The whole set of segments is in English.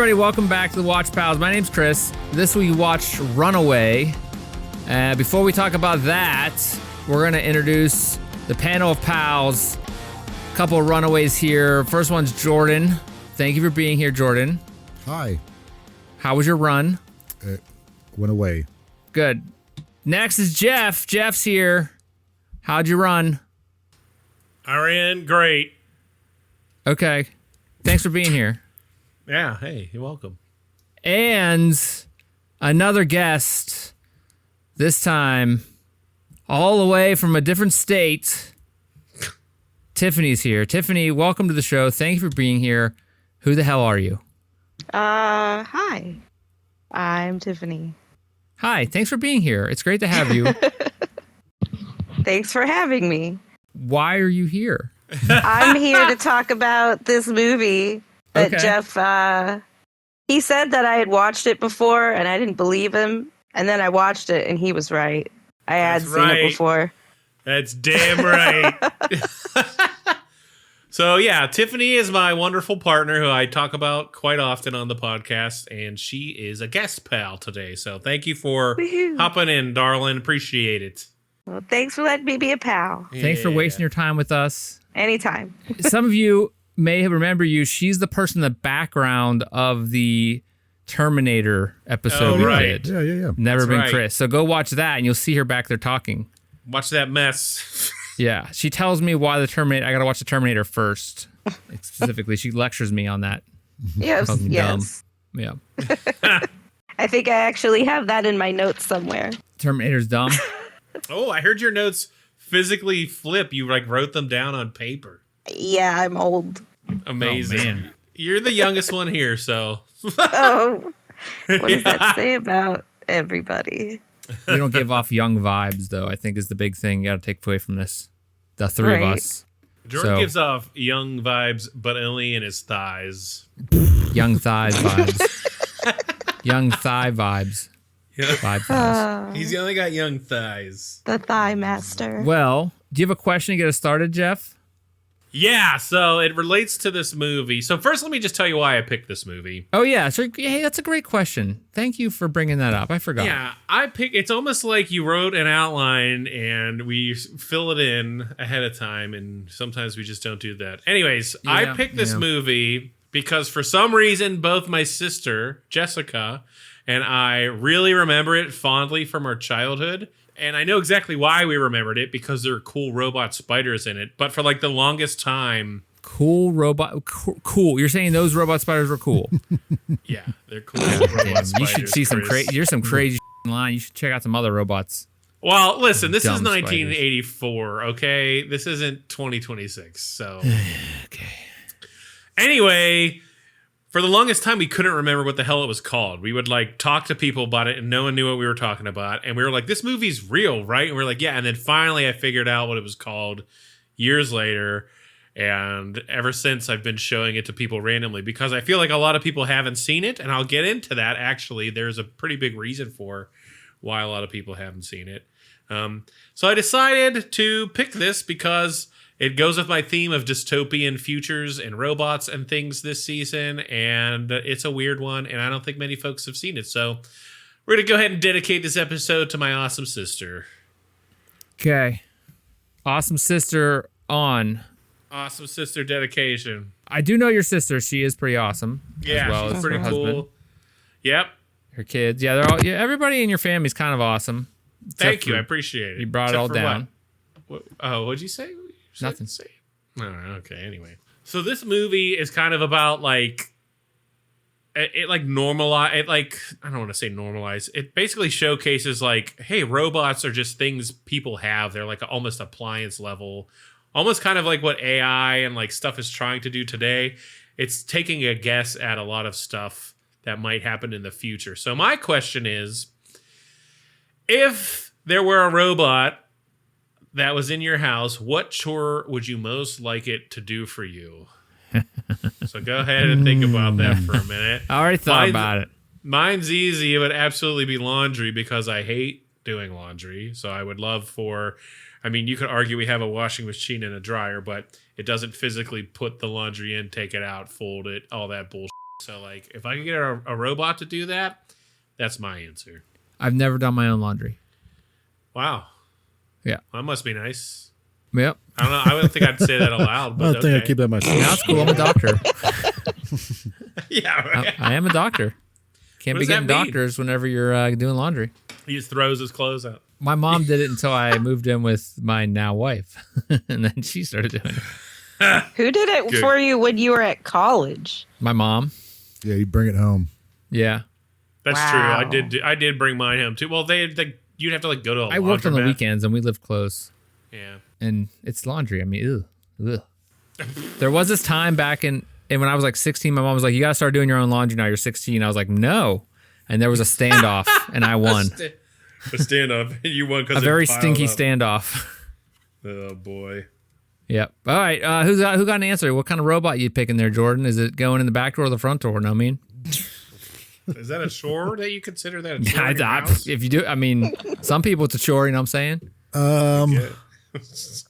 everybody. Welcome back to the Watch Pals. My name's Chris. This week we watched Runaway. Before we talk about that, we're going to introduce the panel of pals. A couple of runaways here. First one's Jordan. Thank you for being here, Jordan. Hi. How was your run? It went away. Good. Next is Jeff. Jeff's here. How'd you run? I ran great. Okay. Thanks for being here. Yeah, hey, you're welcome. And another guest, this time all the way from a different state. Tiffany's here. Tiffany, welcome to the show. Thank you for being here. Who the hell are you? Hi. I'm Tiffany. Hi, thanks for being here. It's great to have you. Thanks for having me. Why are you here? I'm here to talk about this movie that Okay. Jeff, he said that I had watched it before and I didn't believe him. And then I watched it and he was right. I had That's seen right. it before. That's damn right. So, yeah, Tiffany is my wonderful partner who I talk about quite often on the podcast, and she is a guest pal today. So thank you for Woohoo. hopping in, darling. Appreciate it. Well, thanks for letting me be a pal. Thanks for wasting your time with us. Anytime. Some of you may remember you. She's the person in the background of the Terminator episode we right. did. Yeah. Never That's Been right. Chris. So go watch that and you'll see her back there talking. Watch that mess. Yeah, she tells me why the Terminator. I gotta watch the Terminator first. Specifically, she lectures me on that. Yes. Fucking Yes. dumb. Yeah, I think I actually have that in my notes somewhere. Terminator's dumb. Oh, I heard your notes physically flip. You like wrote them down on paper. Yeah, I'm old. Amazing. Oh, man. You're the youngest one here, so. Oh, what does that say about everybody? We don't give off young vibes, though. I think is the big thing you gotta take away from this. The three of Right. us, Jordan So- gives off young vibes, but only in his thighs. young thigh vibes, young thigh vibes, vibe thighs. He's only got young thighs. The Thigh Master. Well, do you have a question to get us started, Jeff? Yeah, so it relates to this movie. So first, let me just tell you why I picked this movie. Oh yeah, so hey, that's a great question. Thank you for bringing that up. I forgot. Yeah, it's almost like you wrote an outline and we fill it in ahead of time, and sometimes we just don't do that. Anyways, I Yeah, picked this yeah. movie because for some reason, both my sister, Jessica, and I really remember it fondly from our childhood. And I know exactly why we remembered it, because there are cool robot spiders in it. But for like the longest time, Cool robot. Cool. You're saying those robot spiders were cool. yeah, they're cool robot spiders. You should see some Chris. crazy. There's some crazy online. You should check out some other robots. Well, listen, this is Dumb spiders. 1984, okay? This isn't 2026, so. Okay. Anyway, for the longest time, we couldn't remember what the hell it was called. We would like talk to people about it and no one knew what we were talking about. And we were like, this movie's real, right? And we're like, yeah. And then finally I figured out what it was called years later. And ever since I've been showing it to people randomly because I feel like a lot of people haven't seen it. And I'll get into that. Actually, there's a pretty big reason for why a lot of people haven't seen it. So I decided to pick this because it goes with my theme of dystopian futures and robots and things this season, and it's a weird one, and I don't think many folks have seen it. So we're going to go ahead and dedicate this episode to my awesome sister. Okay. Awesome sister on. Awesome sister dedication. I do know your sister. She is pretty awesome. Yeah, as well she's as pretty her cool. husband, Yep. her kids. Yeah, they're all. Yeah, everybody in your family's kind of awesome. Thank Except you. for- I appreciate it. You brought it Except all for down. What? Oh, what'd you say? Nothing. Say? Oh, okay. Anyway, so this movie is kind of about like it like normalize it, like I don't want to say normalize. It basically showcases like, hey, robots are just things people have. They're like almost appliance level, almost kind of like what AI and like stuff is trying to do today. It's taking a guess at a lot of stuff that might happen in the future. So my question is, if there were a robot that was in your house, what chore would you most like it to do for you? So go ahead and think about that for a minute. I already thought about it. Mine's easy. It would absolutely be laundry because I hate doing laundry. So I would love for, I mean, you could argue we have a washing machine and a dryer, but it doesn't physically put the laundry in, take it out, fold it, all that bullshit. So, like, if I could get a robot to do that, that's my answer. I've never done my own laundry. Wow. Yeah. Well, that must be nice. Yep. I don't know. I don't think I'd say that aloud. I But don't think I'd keep that myself. Now it's cool. I'm a doctor. Yeah, right. I am a doctor. Can't What be does that getting mean? doctors whenever you're doing laundry. He just throws his clothes out. My mom did it until I moved in with my now wife, and then she started doing it. Who did it Good. for you when you were at college? My mom. Yeah, you bring it home. Yeah. That's Wow. true. I did bring mine home too. Well, you'd have to like go to a I worked on the laundromat. weekends, and we lived close. Yeah. And it's laundry. I mean, ugh. There was this time back in when I was like 16, my mom was like, "You gotta start doing your own laundry now. You're 16." I was like, "No," and there was a standoff, and I won. A standoff, and you won because A very stinky standoff. Oh boy. Yep. All right. Who got an answer? What kind of robot you picking there, Jordan? Is it going in the back door or the front door? No, I mean. Is that a chore that you consider that a chore in your Yeah, house? if you do, I mean, some people it's a chore. You know what I'm saying? Yeah.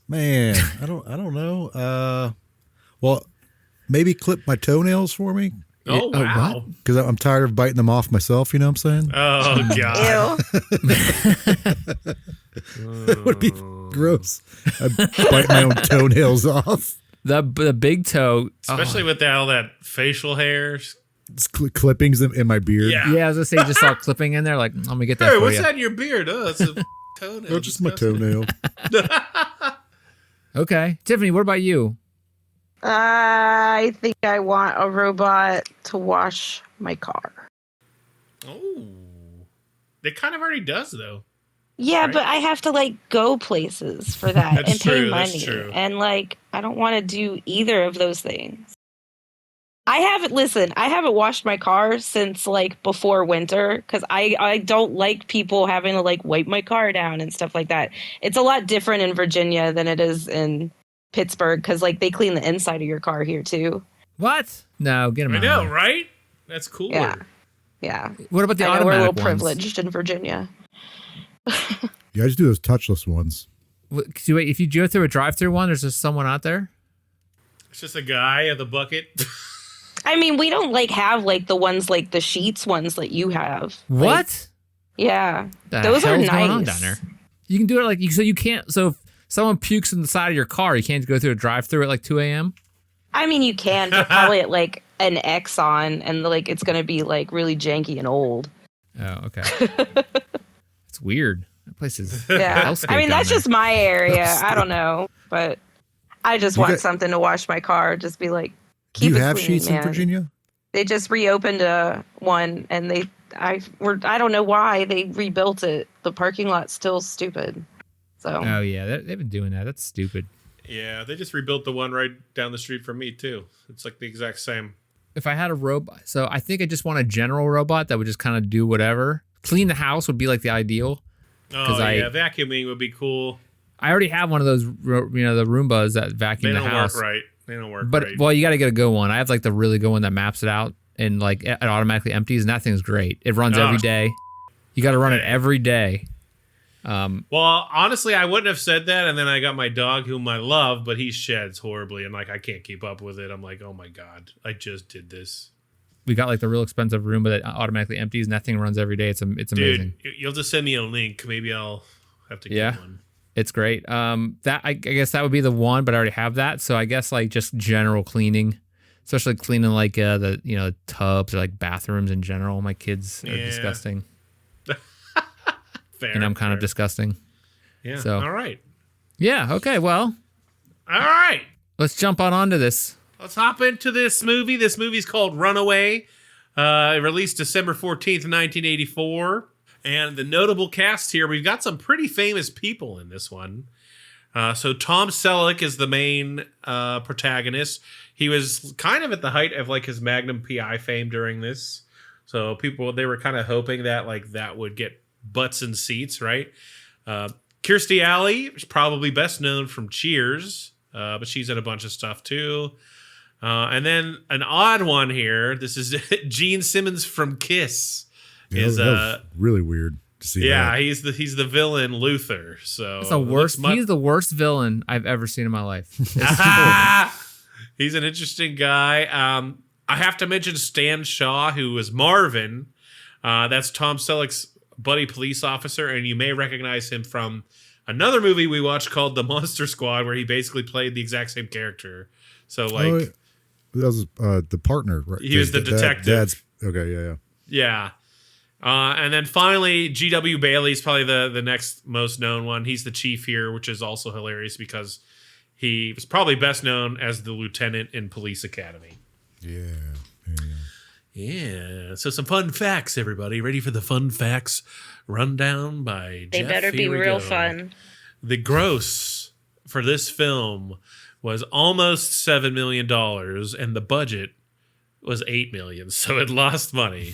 Man, I don't know. Well, maybe clip my toenails for me Oh, Oh, wow. what? because I'm tired of biting them off myself. You know what I'm saying? Oh, God. Ew. That would be gross. I bite my own toenails off. The big toe. Especially with all that facial hair. It's clippings in my beard. Yeah. Yeah, I was gonna say you just saw clipping in there. Like, I'm gonna get that Hey, for what's you. that in your beard? Oh, it's a toenail. Oh, just my Disgusting. toenail. Okay, Tiffany, what about you? I think I want a robot to wash my car. Oh. It kind of already does, though. Yeah, Right. but I have to like go places for that That's and pay true, that's money. true. And like I don't want to do either of those things. I haven't washed my car since like before winter because I don't like people having to like wipe my car down and stuff like that. It's a lot different in Virginia than it is in Pittsburgh because like they clean the inside of your car here too. What? No, get him I out. know, right? That's cooler. Yeah. Yeah. What about the I know we're a automatic little ones? privileged in Virginia. Yeah, I just do those touchless ones. Wait, if you go through a drive-through one, there's just someone out there. It's just a guy at the bucket. I mean, we don't like have like the ones like the sheets ones that you have. Like, What? yeah. The Those are hell's going on nice. down there? You can do it like so you can't. So if someone pukes in the side of your car, you can't go through a drive-through at like 2 a.m. I mean, you can, but probably at like an Exxon, and like it's gonna be like really janky and old. Oh, okay. It's weird. That place is. Yeah, hellscape I mean down that's there. just my area. I don't know, but I just You want got- something to wash my car. Just be like, Do keep you it have clean, sheets man. in Virginia? They just reopened one, and I don't know why they rebuilt it. The parking lot's still stupid. So Oh yeah, they've been doing that. That's stupid. Yeah, they just rebuilt the one right down the street from me, too. It's like the exact same. If I had a robot, so I think I just want a general robot that would just kind of do whatever. Clean the house would be like the ideal. Oh, I- yeah, vacuuming would be cool. I already have one of those, the Roombas that vacuum They the don't house. work right. They don't work But right. well, you got to get a good one. I have like the really good one that maps it out and like it automatically empties, and that thing's great. It runs every Oh. day. You got to run it Okay. every day. Well, honestly, I wouldn't have said that, and then I got my dog, whom I love, but he sheds horribly, and like I can't keep up with it. I'm like, oh my god, I just did this, We got like the real expensive Roomba that automatically empties, and that thing runs every day. It's amazing. dude. You'll just send me a link. Maybe I'll have to get Yeah. one. It's great. That I guess that would be the one, but I already have that. So I guess like just general cleaning, especially cleaning like the tubs or like bathrooms in general. My kids are Yeah. disgusting, Fair, and I'm kind of fair. disgusting. Yeah. so- All right. Yeah. Okay. Well, All right. let's jump onto this. Let's hop into this movie. This movie's called Runaway. It released December 14th, 1984. And the notable cast here, we've got some pretty famous people in this one. So Tom Selleck is the main protagonist. He was kind of at the height of like his Magnum PI fame during this. So they were kind of hoping that like that would get butts in seats, right? Kirstie Alley is probably best known from Cheers, but she's in a bunch of stuff too. And then an odd one here. This is Gene Simmons from Kiss. Yeah, Is that was really weird to see. yeah, that. he's the villain Luther. So It's the worst. He's the worst villain I've ever seen in my life. He's an interesting guy. I have to mention Stan Shaw, who was Marvin. That's Tom Selleck's buddy police officer, and you may recognize him from another movie we watched called The Monster Squad, where he basically played the exact same character. So, like... that was the partner, right? He was the detective. Okay, yeah. Yeah. And then finally, G.W. Bailey's probably the next most known one. He's the chief here, which is also hilarious because he was probably best known as the lieutenant in Police Academy. Yeah. So some fun facts, everybody. Ready for the fun facts rundown by They Jeff? better be real fun. The gross for this film was almost $7 million, and the budget was $8 million. So it lost money.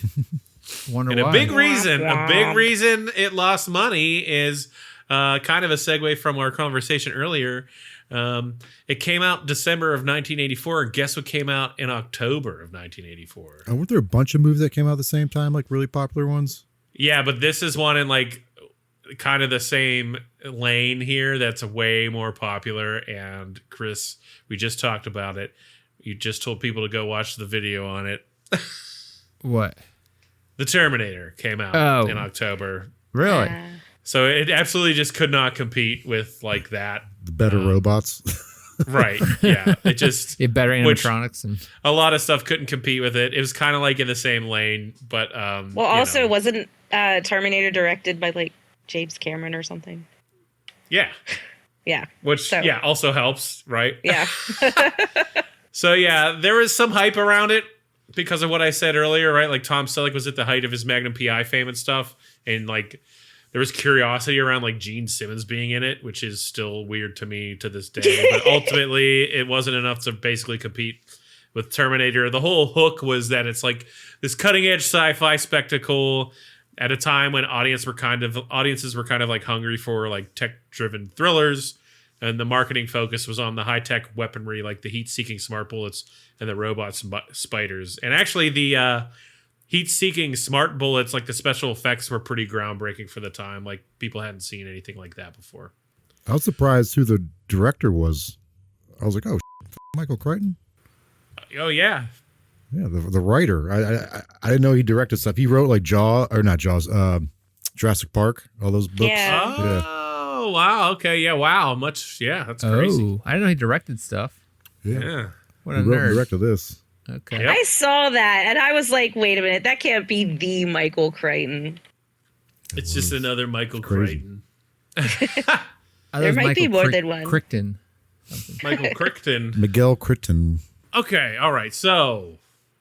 Wonder And why. a big reason it lost money is kind of a segue from our conversation earlier. It came out December of 1984. Guess what came out in October of 1984? Weren't there a bunch of movies that came out at the same time, like really popular ones? Yeah, but this is one in like kind of the same lane here that's way more popular. And Chris, we just talked about it. You just told people to go watch the video on it. What? The Terminator came out in October. Really? So it absolutely just could not compete with like that. The better robots. Right. Yeah. It just Yeah, better animatronics and a lot of stuff couldn't compete with it. It was kind of like in the same lane, but Well, also wasn't Terminator directed by like James Cameron or something? Yeah. Yeah. Which also helps, right? Yeah. So yeah, there was some hype around it because of what I said earlier, right? Like Tom Selleck was at the height of his Magnum PI fame and stuff, and like there was curiosity around like Gene Simmons being in it, which is still weird to me to this day. But ultimately, it wasn't enough to basically compete with Terminator. The whole hook was that it's like this cutting edge sci-fi spectacle at a time when audiences were kind of like hungry for like tech driven thrillers. And the marketing focus was on the high-tech weaponry, like the heat-seeking smart bullets and the robot spiders. And actually, the heat-seeking smart bullets, like the special effects, were pretty groundbreaking for the time. Like, people hadn't seen anything like that before. I was surprised who the director was. I was like, oh, Michael Crichton? Oh, yeah. Yeah, the writer. I didn't know he directed stuff. He wrote like Jurassic Park, all those books. Yeah. Oh, wow. Okay, yeah, wow. That's crazy. I didn't know he directed stuff. Yeah. What He a wrote and nerd. directed this. Okay. Yep. I saw that and I was like, wait a minute, that can't be the Michael Crichton. It's just another Michael crazy. Crichton. There might be more than one. Crichton. Michael Crichton. Miguel Crichton. Okay, all right. So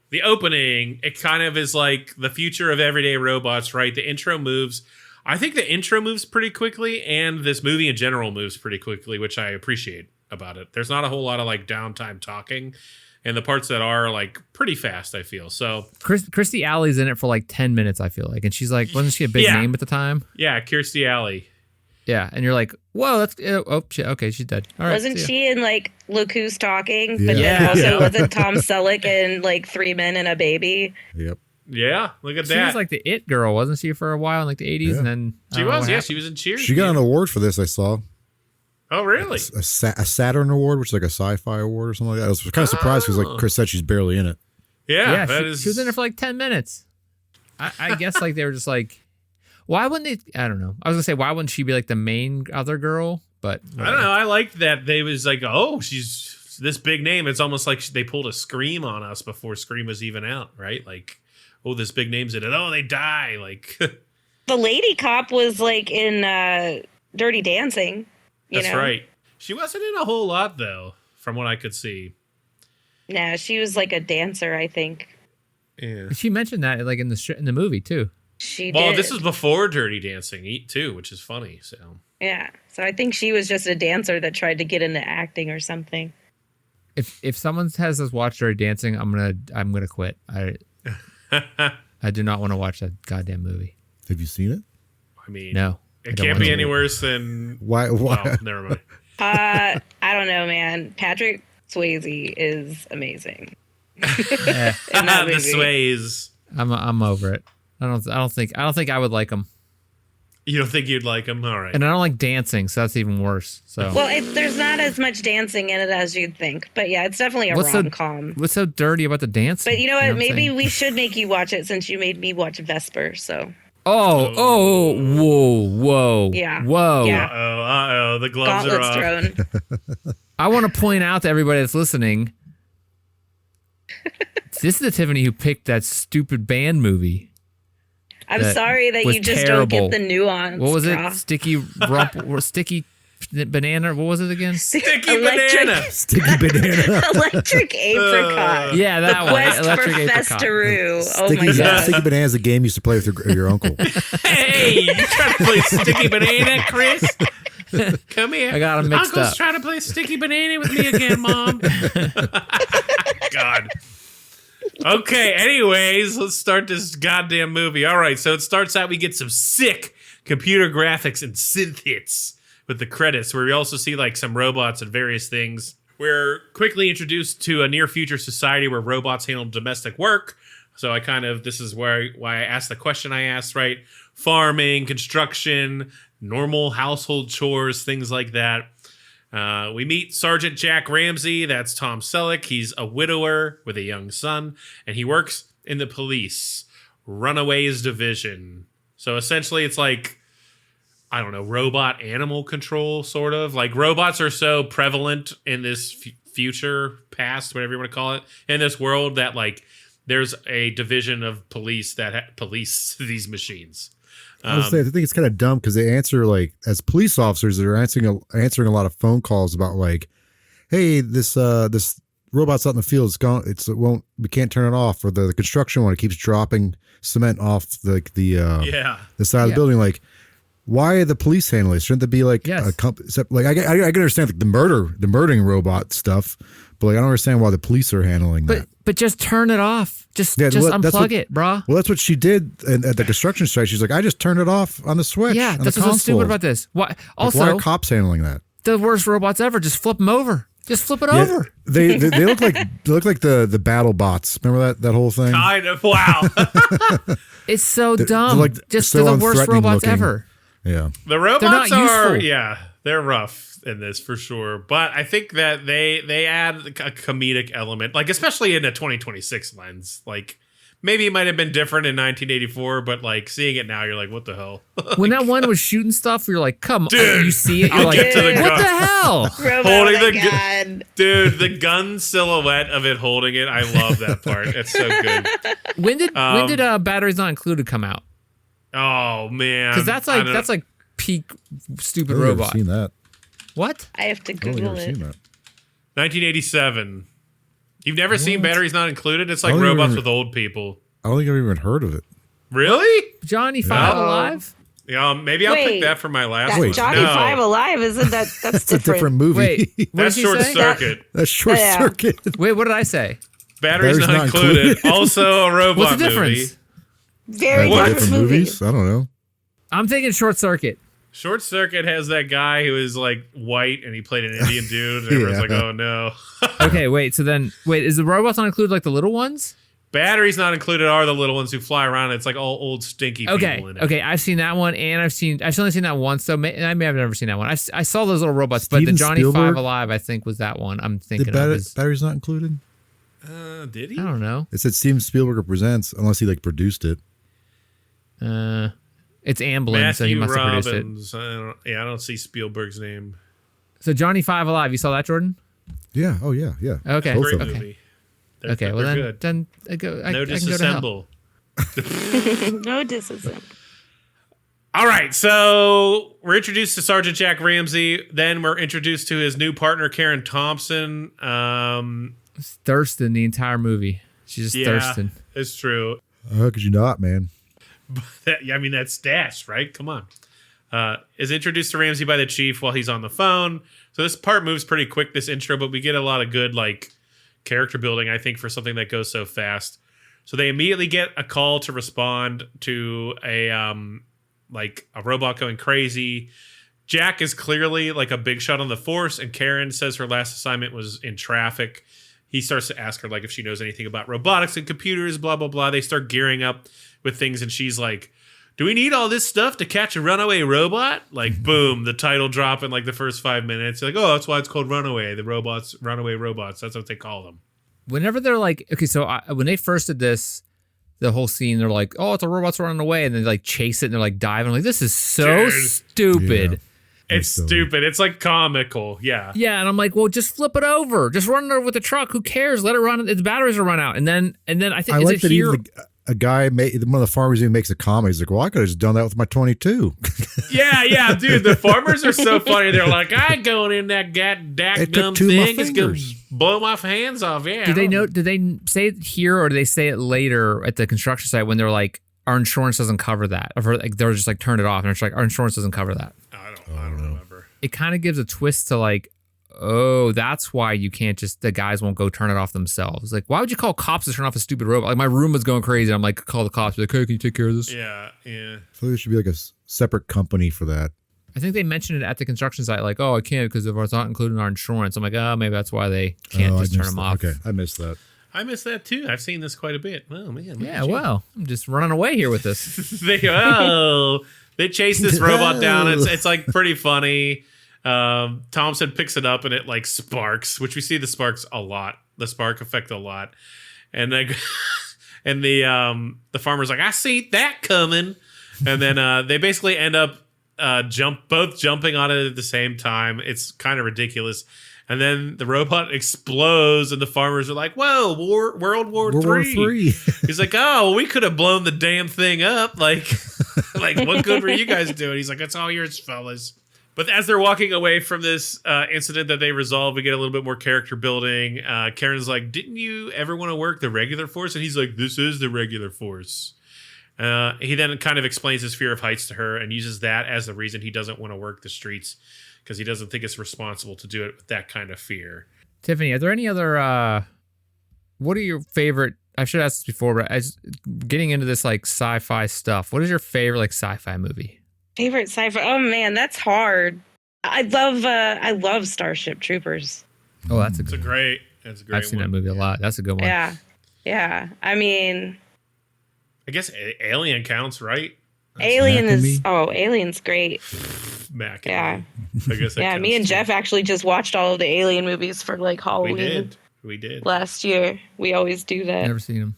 the opening, it kind of is like the future of everyday robots, right? The intro moves. I think the intro moves pretty quickly, and this movie in general moves pretty quickly, which I appreciate about it. There's not a whole lot of like downtime talking, and the parts that are like pretty fast, I feel. So Kirstie Alley's in it for like 10 minutes, I feel like. And she's like, wasn't she a big name at the time? yeah, Kirstie Alley. Yeah. And you're like, whoa, that's, oh, shit. Okay, she's dead. All right. Wasn't see ya. she in like Look Who's Talking? Yeah. But then Yeah. also Yeah. wasn't Tom Selleck in like Three Men and a Baby? Yep. Yeah, look at She that. was like the it girl, wasn't she, for a while in like the 80s? Yeah. And then I she don't know was, what yeah, happened. she was in Cheers. She got an award for this, I saw. Oh, really? A Saturn Award, which is like a sci-fi award or something like that. I was kind of surprised because, like Chris said, she's barely in it. Yeah, she was in it for like 10 minutes. I guess like they were just like, why wouldn't they? I don't know. I was gonna say, why wouldn't she be like the main other girl? But I don't know. I liked that they was like, oh, she's this big name. It's almost like they pulled a Scream on us before Scream was even out, right? Like, oh, this big name's in it. Oh, they die. Like, The lady cop was like in Dirty Dancing. You that's know? right. She wasn't in a whole lot though, from what I could see. No, she was like a dancer, I think. Yeah. she mentioned that like in the movie too. She Well, did. this was before Dirty Dancing too, which is funny. So Yeah. So I think she was just a dancer that tried to get into acting or something. If someone has us watch Dirty Dancing, I'm gonna quit. I do not want to watch that goddamn movie. Have you seen it? I mean, No. I it don't can't want be to. any worse than. Why? Well, never mind. I don't know, man. Patrick Swayze is amazing. Eh, In that The movie. sways. I'm over it. I don't think I would like him. You don't think you'd like them? All right. And I don't like dancing, so that's even worse. So Well, there's not as much dancing in it as you'd think. But yeah, it's definitely a rom-com. What's so dirty about the dancing? But you know what? I'm Maybe saying? we should make you watch it since you made me watch Vesper. So whoa. Yeah. Whoa. Yeah. Uh-oh. The gloves are Gauntlet's off. thrown. I want to point out to everybody that's listening, this is the Tiffany who picked that stupid band movie. I'm That sorry that was you just terrible. don't get the nuance. What was it? brah. Sticky rump or sticky banana? What was it again? Sticky Electric- banana. Sticky banana. Electric apricot. Yeah, that one. Quest Electric for apricot. Festeroo. Oh my Sticky, god. Sticky banana is a game you used to play with your uncle. Hey, you trying to play sticky banana, Chris? Come here. I got 'em mixed Uncle's up. trying to play sticky banana with me again, Mom. God. Okay, anyways, let's start this goddamn movie. All right, so it starts out, we get some sick computer graphics and synth hits with the credits, where we also see like some robots and various things. We're quickly introduced to a near future society where robots handle domestic work. So this is why I asked the question I asked, right? Farming, construction, normal household chores, things like that. We meet Sergeant Jack Ramsey. That's Tom Selleck. He's a widower with a young son, and he works in the police Runaways division. So essentially, it's like, I don't know, robot animal control, sort of. Like, robots are so prevalent in this future, past, whatever you want to call it, in this world that, like, there's a division of police that police these machines. I think it's kind of dumb because they answer, like, as police officers, they're answering a lot of phone calls about, like, hey, this robot's out in the field. We can't turn it off. Or the construction one, it keeps dropping cement off the side of the building. Like, why are the police handling it? Shouldn't there be like a company? Like, I can understand like the murdering robot stuff, but like I don't understand why the police are handling that. But just turn it off. Just unplug it, brah. Well, that's what she did at the construction site. She's like, I just turned it off on the switch. Yeah, that's what's so stupid about this. Why? Also, why are cops handling that? The worst robots ever. Just flip them over. Just flip it over. They look like the battle bots. Remember that whole thing? Kind of. Wow. It's so dumb. They're they're the worst robots looking. ever. Yeah. The robots They're not are, useful. they're rough in this for sure. But I think that they add a comedic element, like especially in a 2026 lens. Like maybe it might have been different in 1984, but like seeing it now, you're like, what the hell? When that one was shooting stuff, you're like, come Dude, on. You see it, you're I'll like, get to the what gun. the hell? Robot, Holding oh my the god. Dude, the gun silhouette of it holding it, I love that part. It's so good. When did Batteries Not Included come out? Oh man, Because that's like peak stupid I've never robot. seen that. What? I have to I've Google never seen it. that. 1987. You've never seen Batteries Not Included? It's like I don't robots even- with old people. I don't think I've even heard of it. Really? Johnny Five No. Alive? Yeah, maybe I'll pick Wait, that for my last That one. Johnny No. Five Alive isn't that's It's a different. different movie. Wait, what That's did he Short say? Circuit. That's Short Yeah. Circuit. Wait, what did I say? Batteries not included. Also a robot What's the movie. difference? Very What? different Different movie. movies? I don't know. I'm thinking Short Circuit. Short Circuit has that guy who is like white and he played an Indian dude. And everyone's like, oh no. Okay, wait, is the robots not included like the little ones? Batteries not included are the little ones who fly around. It's like all old stinky Okay, people in it. okay, I've seen that one, and I've only seen that once, so I may have never seen that one. I saw those little robots, but the Steven Johnny Spielberg? Five Alive, I think, was that one. I'm The thinking of. Is, battery's not included? Did he? I don't know. It said Steven Spielberg presents, unless he like produced it. It's Amblin, so he Matthew must have produced it. Robbins. I don't see Spielberg's name. So Johnny Five Alive, you saw that, Jordan? Yeah. Oh yeah. Yeah. Okay. Both Great of them. movie. Okay, well they're then, good. then I No can go to hell. disassemble. No disassemble. All right, so we're introduced to Sergeant Jack Ramsey. Then we're introduced to his new partner, Karen Thompson. Thirsting the entire movie. She's just thirsting. It's true. How could you not, man? That's Dash, right? Come on. Is introduced to Ramsey by the chief while he's on the phone. So this part moves pretty quick, this intro, but we get a lot of good like character building, I think, for something that goes so fast. So they immediately get a call to respond to a robot going crazy. Jack is clearly like a big shot on the force, and Karen says her last assignment was in traffic. He starts to ask her like if she knows anything about robotics and computers, blah, blah, blah. They start gearing up with things, and she's like, do we need all this stuff to catch a runaway robot? Like, boom, the title drop in like the first 5 minutes. Like, oh, that's why it's called Runaway. The robots, runaway robots. That's what they call them. Whenever they're like, okay, so when they first did this, the whole scene, they're like, oh, it's a robot's running away. And they like chase it and they're like diving. I'm like, this is so stupid. Yeah. It's stupid. It's like comical. Yeah. Yeah. And I'm like, well, just flip it over. Just run it over with the truck. Who cares? Let it run. Its batteries will run out. And then I think, I is like it that here? even a guy, one of the farmers even makes a comment. He's like, well, I could have just done that with my 22. Yeah, dude. The farmers are so funny. They're like, I ain't going in that dadgum thing. It's going to blow my hands off. Yeah. Did they say it here or do they say it later at the construction site when they're like, our insurance doesn't cover that? Or like, they're just like, turn it off. And it's like, our insurance doesn't cover that. I don't remember. It kind of gives a twist to like, oh, that's why you can't just, the guys won't go turn it off themselves. Like, why would you call cops to turn off a stupid robot? Like, my room was going crazy. I'm like, call the cops. Be like, hey, can you take care of this? Yeah. I feel like there should be like a separate company for that. I think they mentioned it at the construction site, like, oh, I can't because it's not included in our insurance. I'm like, oh, maybe that's why they can't just turn them off. Okay, I missed that. I missed that too. I've seen this quite a bit. Oh, man. Yeah, well, I'm just running away here with this. They chase this robot down. It's like pretty funny. Thompson picks it up and it like sparks, which we see the sparks a lot, the spark effect a lot. And then and the farmer's like, I see that coming. And then they basically end up both jumping on it at the same time. It's kind of ridiculous. And then the robot explodes and the farmers are like, whoa, World War III. He's like, oh, we could have blown the damn thing up. Like what good were you guys doing? He's like, that's all yours, fellas. But as they're walking away from this incident that they resolve, we get a little bit more character building. Karen's like, didn't you ever want to work the regular force? And he's like, this is the regular force. He then kind of explains his fear of heights to her and uses that as the reason he doesn't want to work the streets because he doesn't think it's responsible to do it with that kind of fear. Tiffany, are there any other, what are your favorite, I should ask this before, but as getting into this like sci-fi stuff, what is your favorite like sci-fi movie? Favorite sci-fi? Oh man, that's hard. I love Starship Troopers. Oh, that's a great I've seen that movie a lot. That's a good one. Yeah. I mean, I guess Alien counts, right? Alien's great. Mac. Yeah. I guess that counts me and too. Jeff actually just watched all of the Alien movies for like Halloween. We did. Last year. We always do that. Never seen them.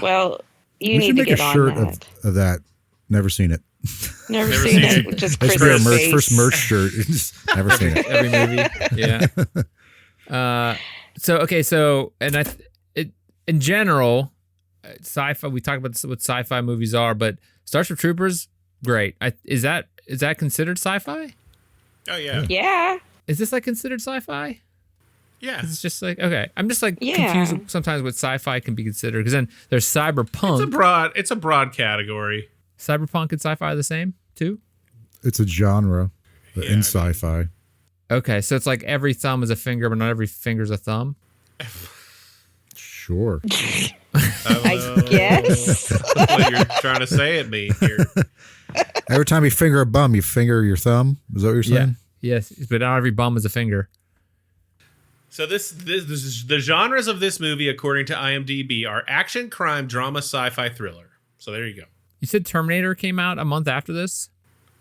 Well, you We need should to make a get on shirt that. of that. Never seen it. Never seen it. Just That's our Chris's face. first merch shirt. Just never seen it. Every movie. Yeah. In general, sci-fi, we talk about what sci-fi movies are, but Starship Troopers, great. Is that considered sci-fi? Oh, yeah. Yeah. Is this like considered sci-fi? Yeah. It's just like, okay. I'm just like confused sometimes what sci-fi can be considered. Because then there's cyberpunk. It's a broad category. Cyberpunk and sci-fi are the same too? It's a genre in sci-fi. Okay, so it's like every thumb is a finger, but not every finger's a thumb? Sure. I guess. What you're trying to say at me here. Every time you finger a bum, you finger your thumb. Is that what you're saying? Yes, but not every bum is a finger. So this the genres of this movie, according to IMDb, are action, crime, drama, sci-fi, thriller. So there you go. You said Terminator came out a month after this?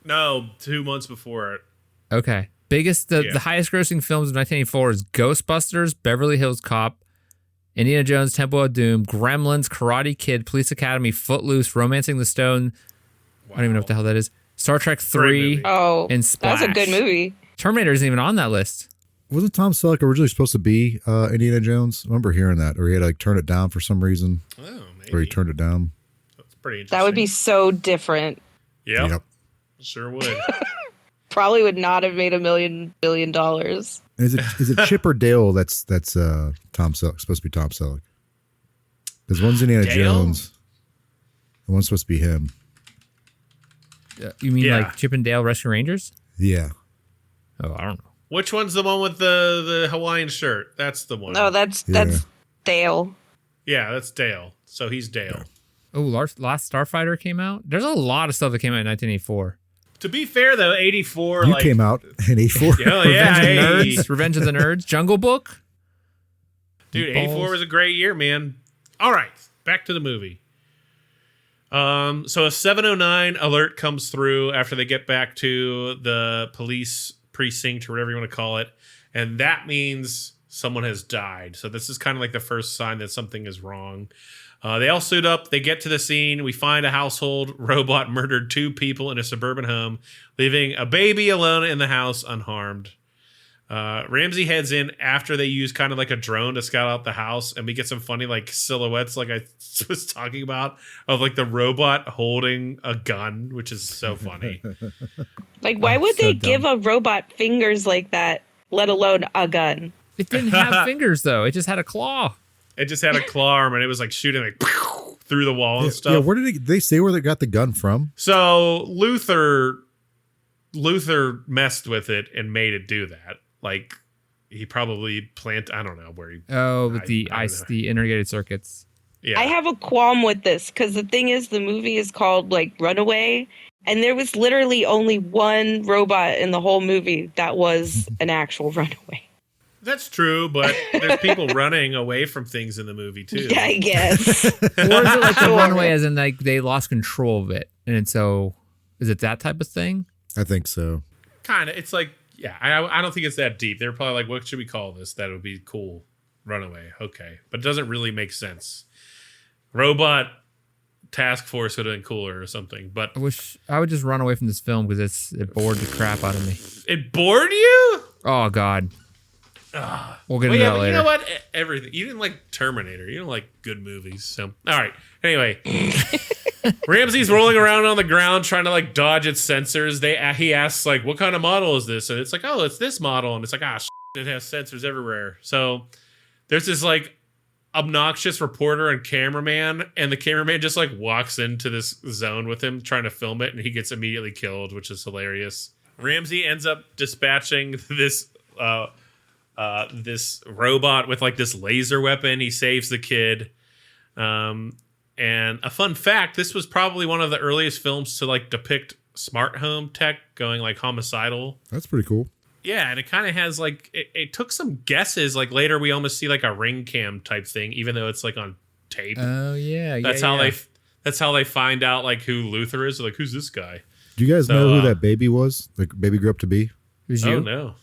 No, 2 months before it. Okay. The highest grossing films of 1984 is Ghostbusters, Beverly Hills Cop, Indiana Jones, Temple of Doom, Gremlins, Karate Kid, Police Academy, Footloose, Romancing the Stone. Wow. I don't even know what the hell that is. Star Trek 3 and Splash. That's a good movie. Terminator isn't even on that list. Wasn't Tom Selleck originally supposed to be Indiana Jones? I remember hearing that, or he had to like turn it down for some reason. Oh, maybe. Or he turned it down. That's pretty interesting. That would be so different. Yep. Sure would. Probably would not have made $1 billion. Is it Chip or Dale that's Tom Selleck, supposed to be Tom Selleck? Because one's Indiana Jones, and one's supposed to be him. You mean like Chip and Dale Rescue Rangers? Yeah. Oh, I don't know. Which one's the one with the Hawaiian shirt? That's the one. No, that's Dale. Yeah, that's Dale. So he's Dale. Oh, Last Starfighter came out? There's a lot of stuff that came out in 1984. To be fair, though, 84... You came out in 84. Oh, yeah. Revenge of the Nerds. Jungle Book. Dude, 84 was a great year, man. All right, back to the movie. So a 709 alert comes through after they get back to the police precinct or whatever you want to call it. And that means someone has died. So this is kind of like the first sign that something is wrong. They all suit up. They get to the scene. We find a household robot murdered 2 people in a suburban home, leaving a baby alone in the house unharmed. Ramsey heads in after they use kind of like a drone to scout out the house, and we get some funny like silhouettes, like I was talking about, of like the robot holding a gun, which is so funny. Like, why would they give a robot fingers like that, let alone a gun? It didn't have fingers though. It just had a claw. It just had a claw arm, and it was like shooting like through the wall and stuff. Yeah, where did they say where they got the gun from? So Luther messed with it and made it do that. Like he probably I don't know where he. Oh, with the integrated circuits. Yeah, I have a qualm with this because the thing is, the movie is called like Runaway, and there was literally only one robot in the whole movie that was an actual runaway. That's true, but there's people running away from things in the movie too. Yeah, I guess. Or is it like the runaway as in like they lost control of it, and so is it that type of thing? I think so. Kind of. It's like. Yeah, I don't think it's that deep. They're probably like, what should we call this? That would be cool. Runaway. Okay. But it doesn't really make sense. Robot task force would have been cooler or something. But I wish I would just run away from this film because it bored the crap out of me. It bored you? Oh, God. We'll get into that later. You know what? Everything. You didn't like Terminator. You don't like good movies. So, all right. Anyway. Ramsey's rolling around on the ground trying to like dodge its sensors. He asks like, what kind of model is this? And it's like, oh, it's this model. And it's like, it has sensors everywhere. So there's this like obnoxious reporter and cameraman, and the cameraman just like walks into this zone with him trying to film it, and he gets immediately killed, which is hilarious. Ramsey ends up dispatching this robot with like this laser weapon. He saves the kid. And a fun fact, this was probably one of the earliest films to like depict smart home tech going like homicidal. That's pretty cool. Yeah, and it kind of has like it took some guesses. Like later we almost see like a ring cam type thing, even though it's like on tape. Oh yeah, that's how they find out like who Luther is. Like, who's this guy? Do you guys know who that baby was? Like baby grew up to be? Who's you? Oh no,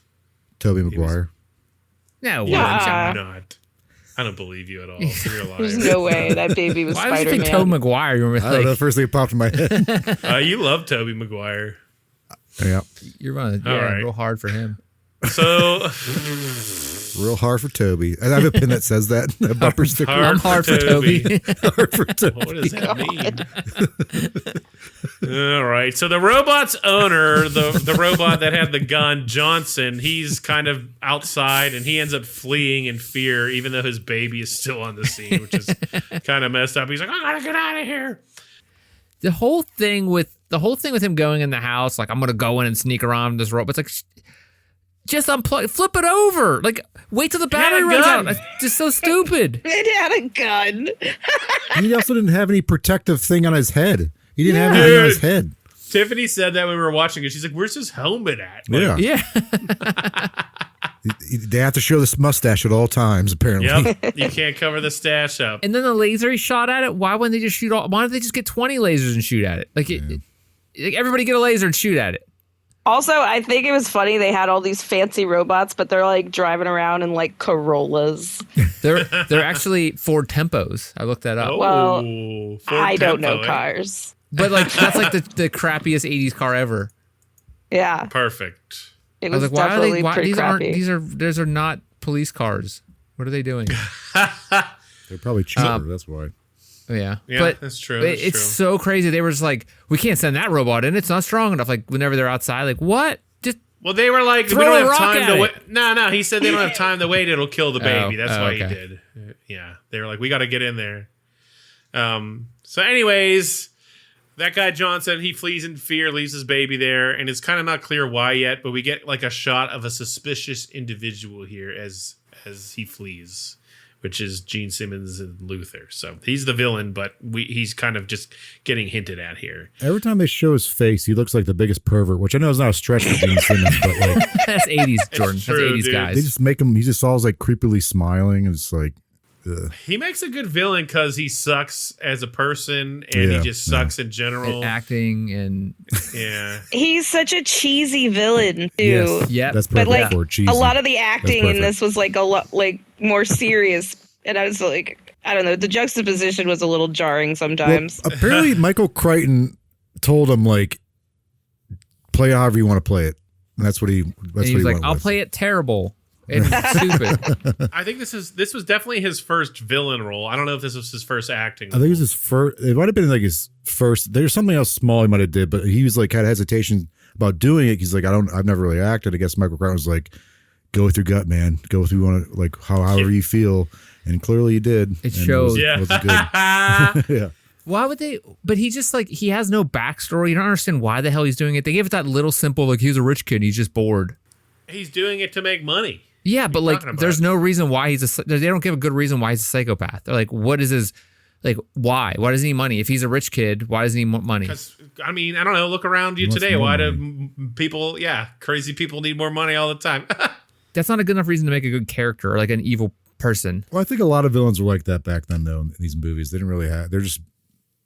Tobey Maguire. No, Yeah. Not. I don't believe you at all. You're a liar. There's no way that baby was Why did you think Spider-Man. Tobey Maguire? You were I don't know. like, The first thing that popped in my head. You love Tobey Maguire. Yeah. you're running All right. real hard for him. So Real hard for Toby. I have a pin that says that. A bumper sticker. I'm hard for Toby. Hard for Toby. what does that mean? All right. So the robot's owner, the robot that had the gun, Johnson, he's kind of outside and he ends up fleeing in fear, even though his baby is still on the scene, which is kind of messed up. He's like, I gotta get out of here. The whole thing with him going in the house, like I'm gonna go in and sneak around this robot. It's like just unplug, flip it over. Like wait till the battery runs out. It's just so stupid. It had a gun. He also didn't have any protective thing on his head. He didn't have anything on his head. Tiffany said that when we were watching it. She's like, where's his helmet at? Like, Yeah. They have to show this mustache at all times, apparently. Yep. You can't cover the stash up. And then the laser he shot at it. Why wouldn't they just shoot all? Why don't they just get 20 lasers and shoot at it? Like, like everybody get a laser and shoot at it. Also, I think it was funny they had all these fancy robots, but they're like driving around in like Corollas. They're actually Ford Tempos. I looked that up. Oh, Well, Ford I don't Tempo, know eh? cars. But like that's like the crappiest 80s car ever. Yeah, Perfect. it I was was like, why are definitely they? Why, pretty these crappy. these are not police cars. What are they doing? They're probably cheaper, that's why. Yeah, Yeah, but that's true. It's That's true. so crazy. They were just like, we can't send that robot in. It's not strong enough. Like whenever they're outside, like what? Just Well, they were like, we Throw a don't have rock time at to it. wait. No, he said they don't have time to wait. It'll kill the baby. That's why okay. he did. Yeah, they were like, we got to get in there. So anyways, that guy Johnson, he flees in fear, leaves his baby there, and it's kind of not clear why yet, but we get like a shot of a suspicious individual here as he flees, which is Gene Simmons and Luther. So he's the villain, but he's kind of just getting hinted at here. Every time they show his face, he looks like the biggest pervert, which I know is not a stretch for Gene Simmons, but like that's 80s, Jordan. true, That's 80s dude. guys. they just make him, he just always like creepily smiling. And it's like, He makes a good villain because he sucks as a person and he just sucks in general. And acting and yeah. He's such a cheesy villain too. Yes, Yep. that's But perfect like for cheesy. a lot of the acting in perfect. this was like a lot like more serious, and I was like, I don't know, the juxtaposition was a little jarring sometimes. Well, apparently, Michael Crichton told him like, play however you want to play it. And that's what he. That's and what he's he like, went I'll with. play it terrible and stupid. I think this was definitely his first villain role. I don't know if this was his first acting. I think it was his first. It might have been like his first. There's something else small he might have did, but he was like had hesitation about doing it. He's like, I've never really acted. I guess Michael Crichton was like, go with your gut, man. Go with you want to like however you feel, and clearly you did. It and shows. It was good. Yeah. Why would they? But he just like he has no backstory. You don't understand why the hell he's doing it. They gave it that little simple like he's a rich kid. He's just bored. He's doing it to make money. Yeah, but like, talking about? there's no reason why he's a. They don't give a good reason why he's a psychopath. They're like, what is his, like, why? Why doesn't he need money? If he's a rich kid, why doesn't he need money? Because I mean, I don't know. Look around you He wants today. more Why money. do people? Yeah, crazy people need more money all the time. That's not a good enough reason to make a good character or like an evil person. Well, I think a lot of villains were like that back then, though. In these movies, they didn't really have. They're just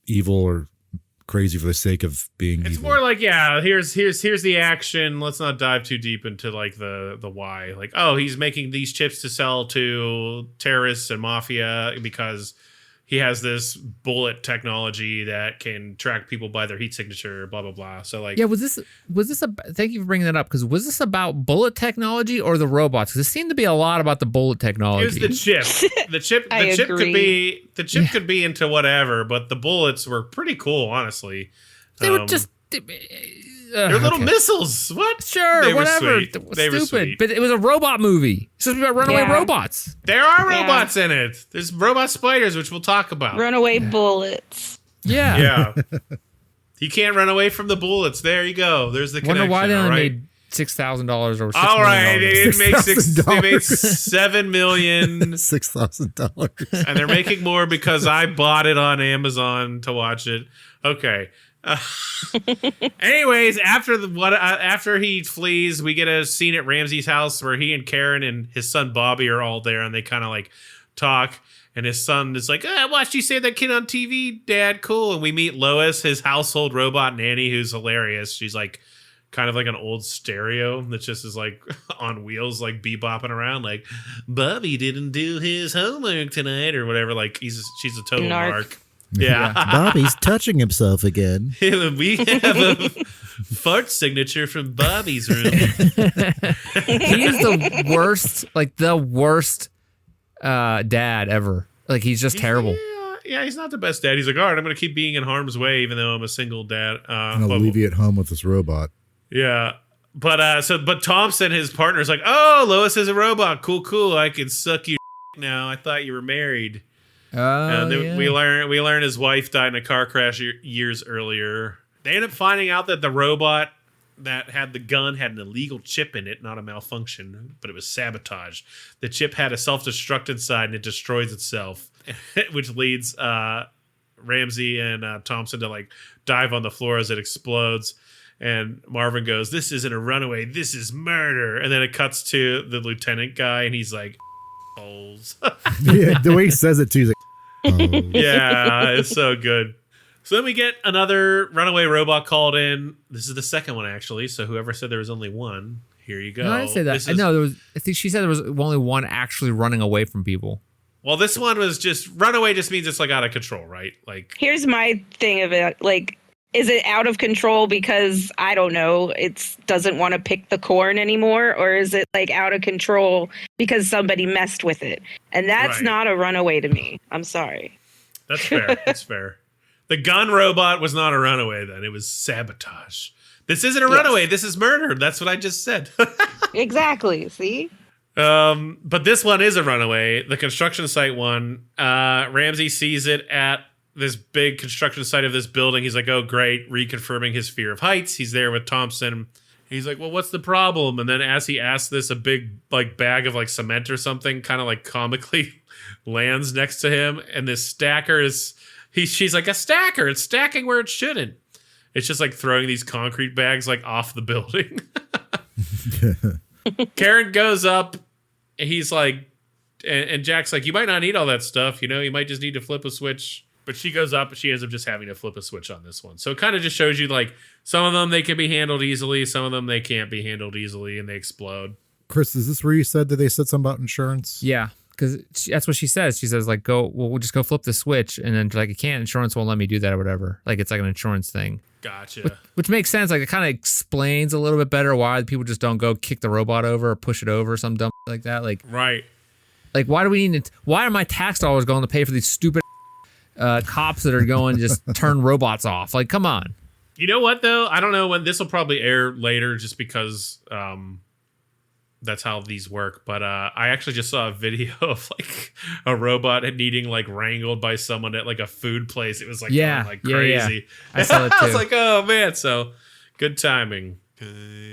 evil or crazy for the sake of being. It's evil. more like, yeah, here's the action. Let's not dive too deep into like the why. Like, oh, he's making these chips to sell to terrorists and mafia because he has this bullet technology that can track people by their heat signature, blah blah blah. So like, Yeah, was this a? Thank you for bringing that up because was this about bullet technology or the robots? Because it seemed to be a lot about the bullet technology. it was the chip. The chip. I The chip could agree. be. The chip could be into whatever, but the bullets were pretty cool, honestly. They were just. They're little missiles. What? Sure, They were whatever. sweet. Stupid, They were sweet. but it was a robot movie. It's supposed to be about runaway Yeah. robots. There are Yeah. robots in it. There's robot spiders, which we'll talk about. Runaway bullets. Yeah. Yeah. He can't run away from the bullets. There you go. There's the connection. Wonder why they all only right? made $6,000 or $6 All right, million. they didn't make six. They made $6,000. $7 million, $6,000. and they're making more because I bought it on Amazon to watch it. Okay. Anyways, after he flees, we get a scene at Ramsey's house where he and Karen and his son Bobby are all there, and they kind of like talk. And his son is like, I watched you save that kid on TV, Dad. Cool. And we meet Lois, his household robot nanny, who's hilarious. She's like kind of like an old stereo that just is like on wheels, like bebopping around, like Bobby didn't do his homework tonight or whatever. Like she's a total Narc. narc. Yeah. Bobby's touching himself again. We have a fart signature from Bobby's room. He's the worst, like the worst dad ever. Like he's just terrible. Yeah, he's not the best dad. He's like, all right, I'm going to keep being in harm's way, even though I'm a single dad. And I'll leave you at home with this robot. Yeah. But Thompson, his partner, is like, oh, Lois is a robot. Cool. I can suck your now. I thought you were married. And then we learn his wife died in a car crash years earlier. They end up finding out that the robot that had the gun had an illegal chip in it, not a malfunction, but it was sabotaged. The chip had a self-destruct inside and it destroys itself, which leads Ramsey and Thompson to like dive on the floor as it explodes. And Marvin goes, "This isn't a runaway, this is murder." And then it cuts to the lieutenant guy and he's like, holes. Yeah, the way he says it too, he's like, oh. Yeah, it's so good. So then we get another runaway robot called in. This is the second one, actually. So whoever said there was only one, here you go. No, I didn't say that. This is- No, there was. I think she said there was only one actually running away from people. Well, this one was just runaway. Just means it's like out of control, right? Like, Here's my thing of it. Like, is it out of control because, I don't know, it doesn't want to pick the corn anymore? Or is it like out of control because somebody messed with it? And that's Right. not a runaway to me. I'm sorry. that's fair. That's fair. The gun robot was not a runaway. Then it was sabotage. This isn't a runaway. This is murder. That's what I just said. Exactly. See? But this one is a runaway. The construction site one. Ramsey sees it at this big construction site of this building. He's like, oh, great. Reconfirming his fear of heights. He's there with Thompson. He's like, well, what's the problem? And then as he asks this, a big like bag of like cement or something kind of like comically lands next to him. And this stacker is, she's like, a stacker. It's stacking where it shouldn't. It's just like throwing these concrete bags like off the building. Karen goes up. And he's like, And Jack's like, you might not need all that stuff. You might just need to flip a switch. But she goes up, she ends up just having to flip a switch on this one. So it kind of just shows you, like, some of them, they can be handled easily. Some of them, they can't be handled easily, and they explode. Chris, is this where you said that they said something about insurance? Yeah, because that's what she says. She says, like, we'll just go flip the switch. And then, like, it can't. Insurance won't let me do that or whatever. Like, it's like an insurance thing. Gotcha. Which makes sense. Like, it kind of explains a little bit better why people just don't go kick the robot over or push it over or some dumb like that. Like, right. Like, why do we need to? Why are my tax dollars going to pay for these stupid cops that are going to just turn robots off? Like, come on. You know what, though? I don't know when this will probably air later just because that's how these work. But I actually just saw a video of, like, a robot needing, like, wrangled by someone at, like, a food place. It was, like, going like crazy. I saw it too. I was like, oh, man. So, good timing.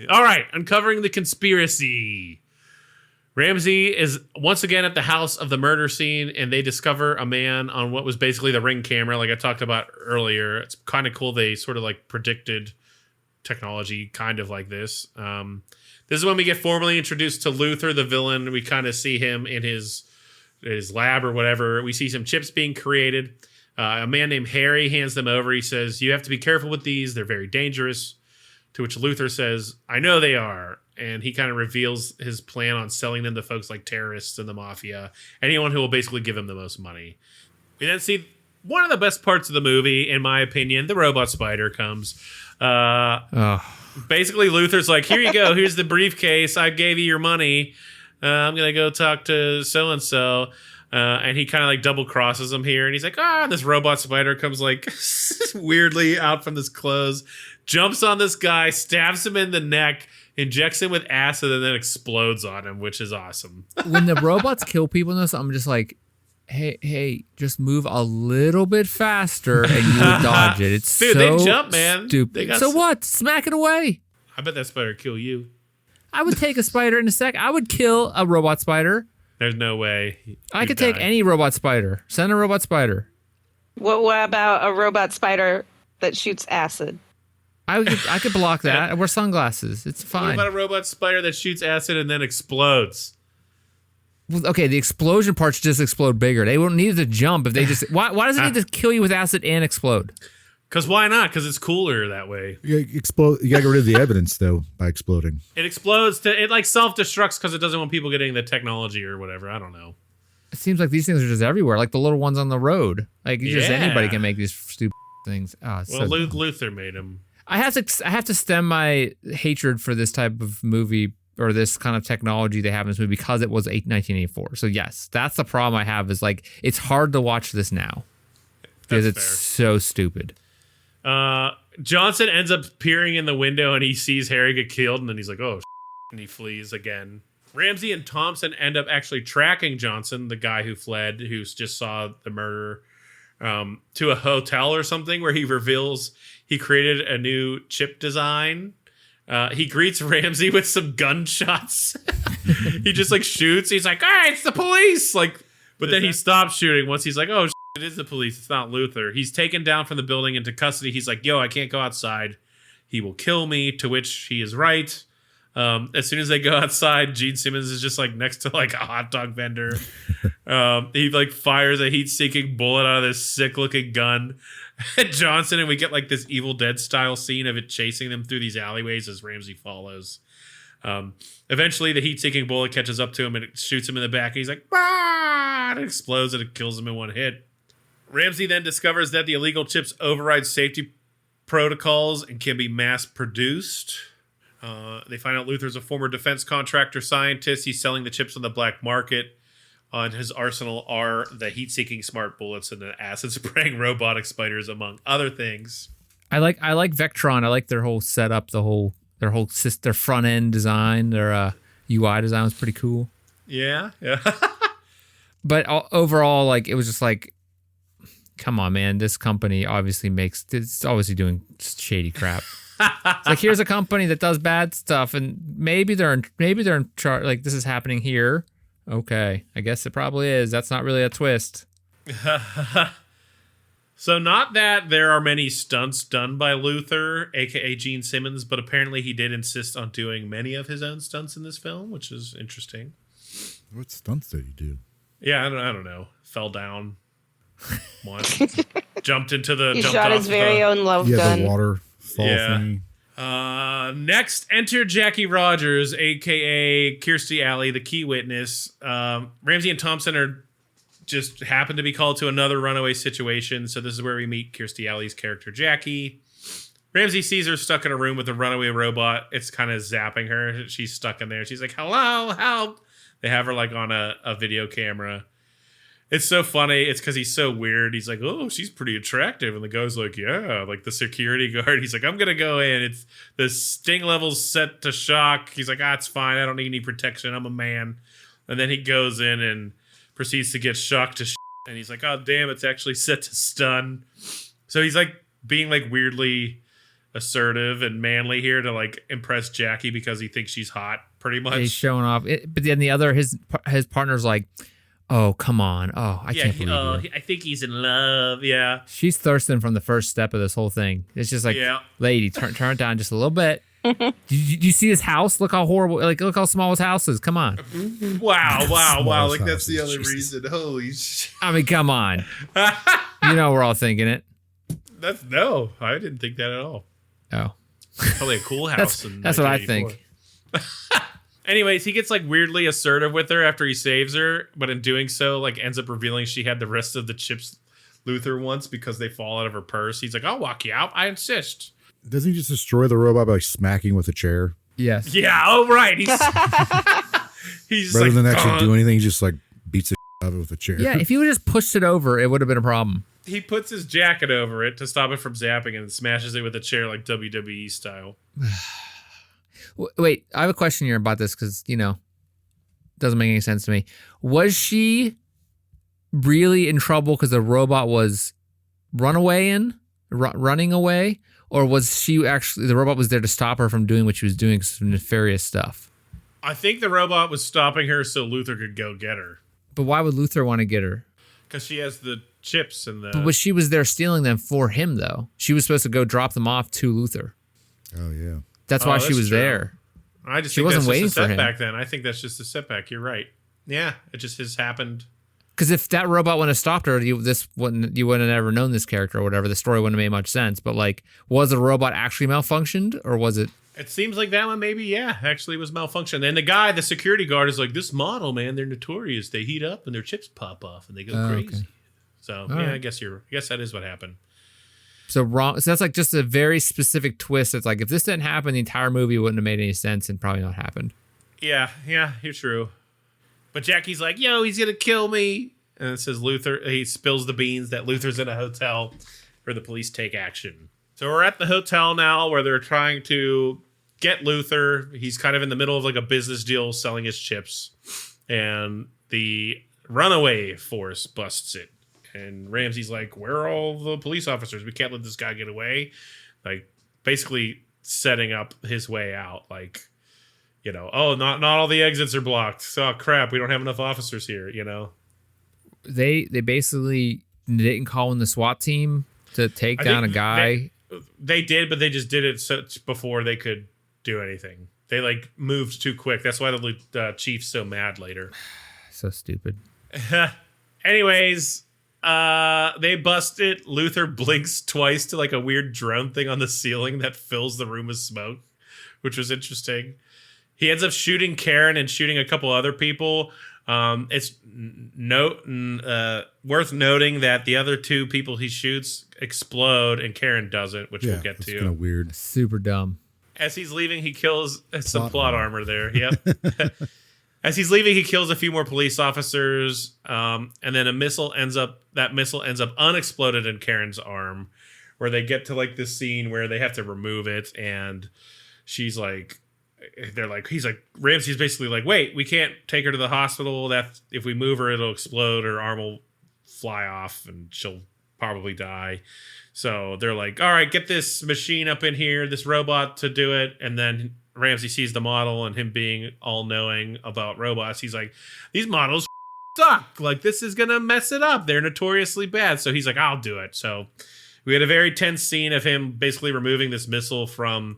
All right. Uncovering the conspiracy. Ramsey is once again at the house of the murder scene, and they discover a man on what was basically the Ring camera, like I talked about earlier. It's kind of cool. They sort of like predicted technology kind of like this. This is when we get formally introduced to Luther, the villain. We kind of see him in his lab or whatever. We see some chips being created. A man named Harry hands them over. He says, "You have to be careful with these. They're very dangerous." To which Luther says, "I know they are." And he kind of reveals his plan on selling them to folks like terrorists and the mafia, anyone who will basically give him the most money. We then see one of the best parts of the movie, in my opinion. The robot spider comes. Basically, Luther's like, here you go. Here's the briefcase. I gave you your money. I'm going to go talk to so-and-so. And he kind of like double crosses him here. And he's like, this robot spider comes like weirdly out from his clothes, jumps on this guy, stabs him in the neck, injects him with acid, and then explodes on him, which is awesome. When the robots kill people in this, I'm just like, hey, just move a little bit faster and you would dodge it. It's Dude, so they jump, man. Stupid. So what? Smack it away. I bet that spider kill you. I would take a spider in a sec. I would kill a robot spider. There's no way. I could take any robot spider. Send a robot spider. What about a robot spider that shoots acid? I could block that. I wear sunglasses. It's fine. What about a robot spider that shoots acid and then explodes? Well, okay, the explosion parts just explode bigger. They won't need to jump if they just. Why does it need to kill you with acid and explode? Because why not? Because it's cooler that way. You got to get rid of the evidence though by exploding. It explodes it like self-destructs because it doesn't want people getting the technology or whatever. I don't know. It seems like these things are just everywhere, like the little ones on the road. Like just anybody can make these stupid things. Luther made them. I have to stem my hatred for this type of movie or this kind of technology they have in this movie because it was 1984. So yes, that's the problem I have. Is like it's hard to watch this now because it's so stupid. Johnson ends up peering in the window and he sees Harry get killed, and then he's like, "Oh," and he flees again. Ramsey and Thompson end up actually tracking Johnson, the guy who fled, who just saw the murder, to a hotel or something where he reveals he created a new chip design. He greets Ramsey with some gunshots. He just like shoots. He's like, "Hey, it's the police!" But then he stops shooting once he's like, "Oh, it is the police. It's not Luther." He's taken down from the building into custody. He's like, "Yo, I can't go outside. He will kill me." To which he is right. As soon as they go outside, Gene Simmons is just like next to like a hot dog vendor. He like fires a heat-seeking bullet out of this sick-looking gun at Johnson, and we get like this Evil Dead style scene of it chasing them through these alleyways as Ramsey follows. Eventually, the heat-seeking bullet catches up to him and it shoots him in the back. And he's like, "Ah!" And it explodes and it kills him in one hit. Ramsey then discovers that the illegal chips override safety protocols and can be mass-produced. They find out Luther's a former defense contractor scientist. He's selling the chips on the black market. On his arsenal are the heat-seeking smart bullets and the acid-spraying robotic spiders, among other things. I like Vectron. I like their whole setup, their front end design, their UI design was pretty cool. Yeah. But overall, like it was just like, come on, man. This company it's obviously doing shady crap. It's like here's a company that does bad stuff, and maybe they're in charge. Like this is happening here. Okay, I guess it probably is. That's not really a twist. So not that there are many stunts done by Luther, aka Gene Simmons, but apparently he did insist on doing many of his own stunts in this film, which is interesting. What stunts did he do? Yeah, I don't know. Fell down once. Jumped into the... He jumped shot off his very own love Yeah, gun. the waterfall Yeah. thing. Next, enter Jackie Rogers, a.k.a. Kirstie Alley, the key witness. Ramsey and Thompson are just happen to be called to another runaway situation, so this is where we meet Kirstie Alley's character, Jackie. Ramsey sees her stuck in a room with a runaway robot. It's kind of zapping her. She's stuck in there. She's like, hello, help. They have her like on a video camera. It's so funny. It's because he's so weird. He's like, oh, she's pretty attractive. And the guy's like, yeah. Like the security guard, he's like, I'm going to go in. It's the sting level's set to shock. He's like, it's fine. I don't need any protection. I'm a man. And then he goes in and proceeds to get shocked to shit. And he's like, oh, damn, it's actually set to stun. So he's like being like weirdly assertive and manly here to like impress Jackie because he thinks she's hot, pretty much. He's showing off. But then the other, his partner's like, oh, come on. Oh, I can't believe it. I think he's in love. Yeah. She's thirsting from the first step of this whole thing. It's just like, lady, turn it down just a little bit. You see his house? Look how horrible. Like, look how small his house is. Come on. Wow. Like, that's the only reason. Holy shit. I mean, come on. You know, we're all thinking it. No, I didn't think that at all. Oh. Probably a cool house. That's what I think. Anyways, he gets like weirdly assertive with her after he saves her, but in doing so, like ends up revealing she had the rest of the chips Luther wants because they fall out of her purse. He's like, I'll walk you out. I insist. Doesn't he just destroy the robot by like smacking with a chair? Yes. Yeah. Oh, right. He's Rather like, than actually do anything, he just like beats the out of it with a chair. Yeah, if he would have just pushed it over, it would have been a problem. He puts his jacket over it to stop it from zapping and smashes it with a chair like WWE style. Wait, I have a question here about this because, you know, doesn't make any sense to me. Was she really in trouble because the robot was running away? Or was she actually, the robot was there to stop her from doing what she was doing, some nefarious stuff? I think the robot was stopping her so Luther could go get her. But why would Luther want to get her? Because she has the chips and the... But she was there stealing them for him, though. She was supposed to go drop them off to Luther. Oh, yeah. That's why she was true. there. I just She think wasn't that's waiting just a for him. setback then. I think that's just a setback. You're right. Yeah, it just has happened. Because if that robot wouldn't have stopped her, you wouldn't have ever known this character or whatever. The story wouldn't have made much sense. But like, was the robot actually malfunctioned, or was it? It seems like that one maybe, yeah, actually was malfunctioned. And the guy, the security guard, is like, this model, man, they're notorious. They heat up and their chips pop off and they go crazy. Okay. So All yeah, right. I guess that is what happened. So wrong. So that's like just a very specific twist. It's like if this didn't happen, the entire movie wouldn't have made any sense and probably not happened. Yeah, you're true. But Jackie's like, yo, he's gonna kill me. And it says Luther, he spills the beans that Luther's in a hotel where the police take action. So we're at the hotel now where they're trying to get Luther. He's kind of in the middle of like a business deal selling his chips. And the runaway force busts it. And Ramsey's like, where are all the police officers? We can't let this guy get away. Like, basically setting up his way out. Like, you know, oh, not all the exits are blocked. Oh, crap, we don't have enough officers here, you know? They basically didn't call in the SWAT team to take down a guy. They did, but they just did it before they could do anything. They, like, moved too quick. That's why the chief's so mad later. So stupid. Anyways... they bust it. Luther blinks twice to like a weird drone thing on the ceiling that fills the room with smoke, which was interesting. He ends up shooting Karen and shooting a couple other people. It's worth noting that the other two people he shoots explode and Karen doesn't, which we'll get to. It's kind of weird. Super dumb. As he's leaving, he kills some plot armor there. Yep. As he's leaving, he kills a few more police officers, and then that missile ends up unexploded in Karen's arm, where they get to like this scene where they have to remove it, and he's like, Ramsey's basically like, wait, we can't take her to the hospital. That if we move her, it'll explode. Her arm will fly off, and she'll probably die. So they're like, all right, get this machine up in here, this robot to do it, and then Ramsey sees the model and him being all-knowing about robots. He's like, these models suck. Like, this is going to mess it up. They're notoriously bad. So he's like, I'll do it. So we had a very tense scene of him basically removing this missile from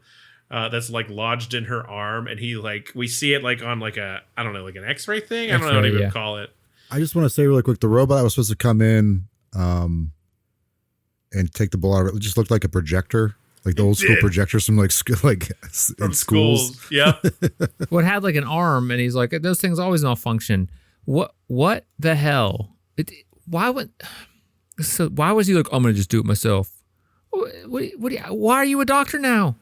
that's like lodged in her arm. And he like, we see it like on like a, I don't know, like an x-ray thing. I don't know what to even call it. I just want to say really quick, the robot that was supposed to come in and take the ball out of it just looked like a projector, like the old school projectors from like in schools. Yeah. Well, it had like an arm, and he's like, those things always malfunction. What the hell? Why was he like, I'm gonna just do it myself? Why are you a doctor now?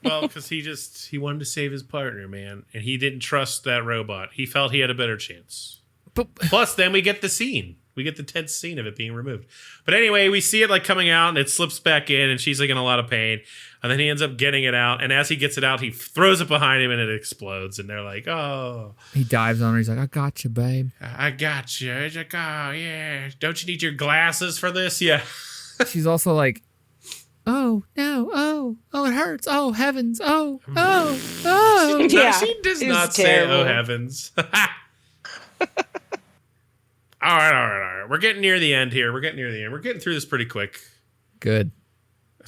Well, because he wanted to save his partner, man, and he didn't trust that robot. He felt he had a better chance. But plus, then we get the scene. We get the tense scene of it being removed. But anyway, we see it like coming out, and it slips back in, and she's like in a lot of pain. And then he ends up getting it out, and as he gets it out, he throws it behind him, and it explodes. And they're like, "Oh!" He dives on her. He's like, "I got you, babe. I got you." He's like, "Oh yeah, don't you need your glasses for this?" Yeah. She's also like, "Oh no! Oh, it hurts! Oh heavens! Oh!" Yeah, she does not terrible. say, "Oh heavens." All right. We're getting near the end here. We're getting through this pretty quick. Good.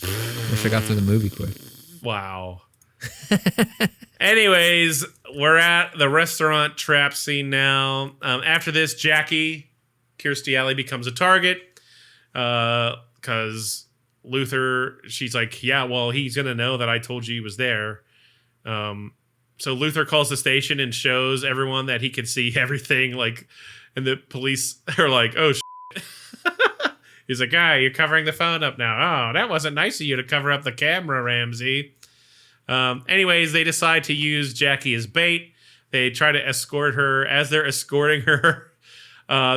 Wish I got through the movie quick. Wow. Anyways, we're at the restaurant trap scene now. After this, Jackie, Kirstie Alley, becomes a target because Luther, she's like, yeah, well, he's going to know that I told you he was there. So Luther calls the station and shows everyone that he can see everything, like, and the police are like, oh, shit. He's like, you're covering the phone up now. Oh, that wasn't nice of you to cover up the camera, Ramsey. Anyways, they decide to use Jackie as bait. They try to escort her. As they're escorting her,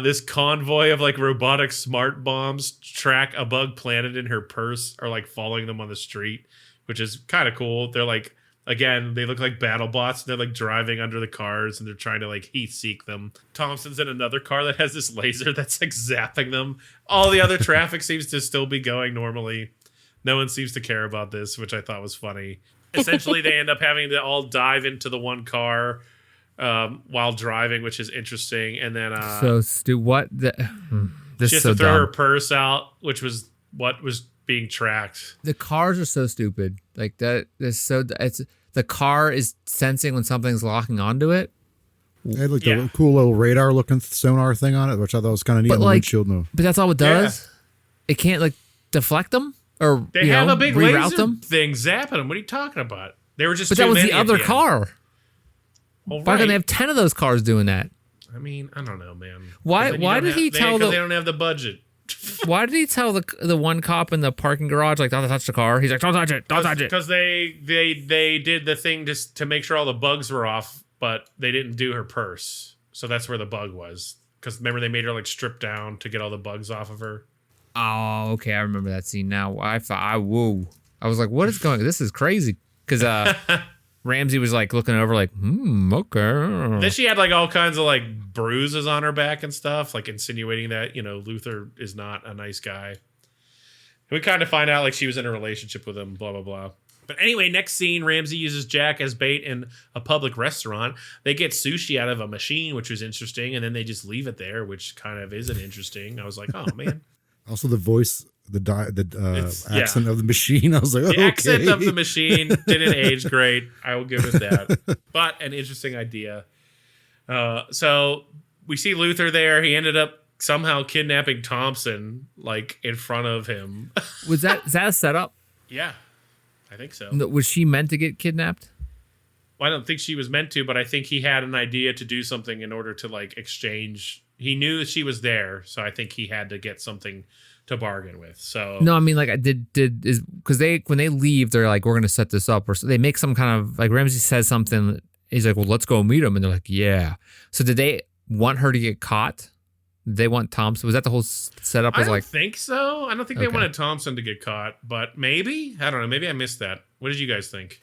this convoy of like robotic smart bombs track a bug planted in her purse, or like following them on the street, which is kind of cool. They're like, again, they look like battle bots. They're like driving under the cars, and they're trying to like heat seek them. Thompson's in another car that has this laser that's like zapping them. All the other traffic seems to still be going normally. No one seems to care about this, which I thought was funny. Essentially, they end up having to all dive into the one car while driving, which is interesting. And then What? This she is has so to throw dumb. her purse out, which was what was being tracked. The cars are so stupid. Like that is so. It's the car is sensing when something's locking onto it. It had like a cool little radar looking sonar thing on it, which I thought was kind of neat on the windshield. But that's all it does. It can't like deflect them or They have a big reroute laser them. thing zapping them. What are you talking about? They were just. But that was the other car. Well, Why can't they have 10 of those cars doing that? I mean, I don't know, man. Why did he tell Because they don't have the budget. Why did he tell the one cop in the parking garage, like, don't touch the car? He's like, don't touch it, don't touch it. Because they did the thing just to make sure all the bugs were off, but they didn't do her purse. So that's where the bug was. Because remember, they made her like strip down to get all the bugs off of her. Oh, okay, I remember that scene now. I was like, what is going on? This is crazy. Because Ramsey was like looking over like, okay. Then she had like all kinds of like bruises on her back and stuff, like insinuating that, Luther is not a nice guy. And we kind of find out like she was in a relationship with him, blah, blah, blah. But anyway, next scene, Ramsey uses Jack as bait in a public restaurant. They get sushi out of a machine, which was interesting. And then they just leave it there, which kind of isn't interesting. I was like, oh, man. Also, the voice, accent of the machine. I was like, the accent of the machine didn't age great. I will give it that. But an interesting idea. So we see Luther there. He ended up somehow kidnapping Thompson, like in front of him. Is that a setup? Yeah, I think so. No, was she meant to get kidnapped? Well, I don't think she was meant to, but I think he had an idea to do something in order to like exchange. He knew she was there, so I think he had to get something to bargain with. So no, I mean, like, because when they leave, they're like, we're gonna set this up, or so they make some kind of like Ramsey says something. He's like, well, let's go meet him, and they're like, yeah. So did they want her to get caught? Did they want Thompson? Was that the whole setup? I don't think so. I don't think they wanted Thompson to get caught, but maybe. I don't know. Maybe I missed that. What did you guys think?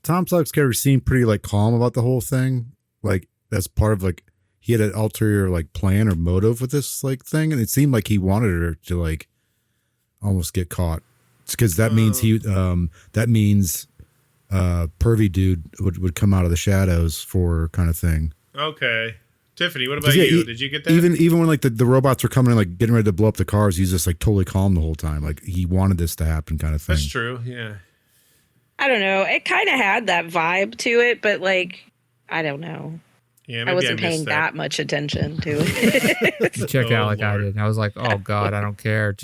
Tom Selleck's character seemed pretty like calm about the whole thing. Like that's part of like he had an ulterior like plan or motive with this like thing, and it seemed like he wanted her to like almost get caught because that means pervy dude would come out of the shadows for kind of thing. Okay. Tiffany, what about you? Did you get that? Even when like the robots were coming in, like getting ready to blow up the cars, he's just like totally calm the whole time. Like he wanted this to happen kind of thing. That's true. Yeah. I don't know. It kind of had that vibe to it, but like, I don't know. Yeah, I maybe wasn't missed paying that much attention to it. You checked out like I Lord. did. I was like, oh God, I don't care.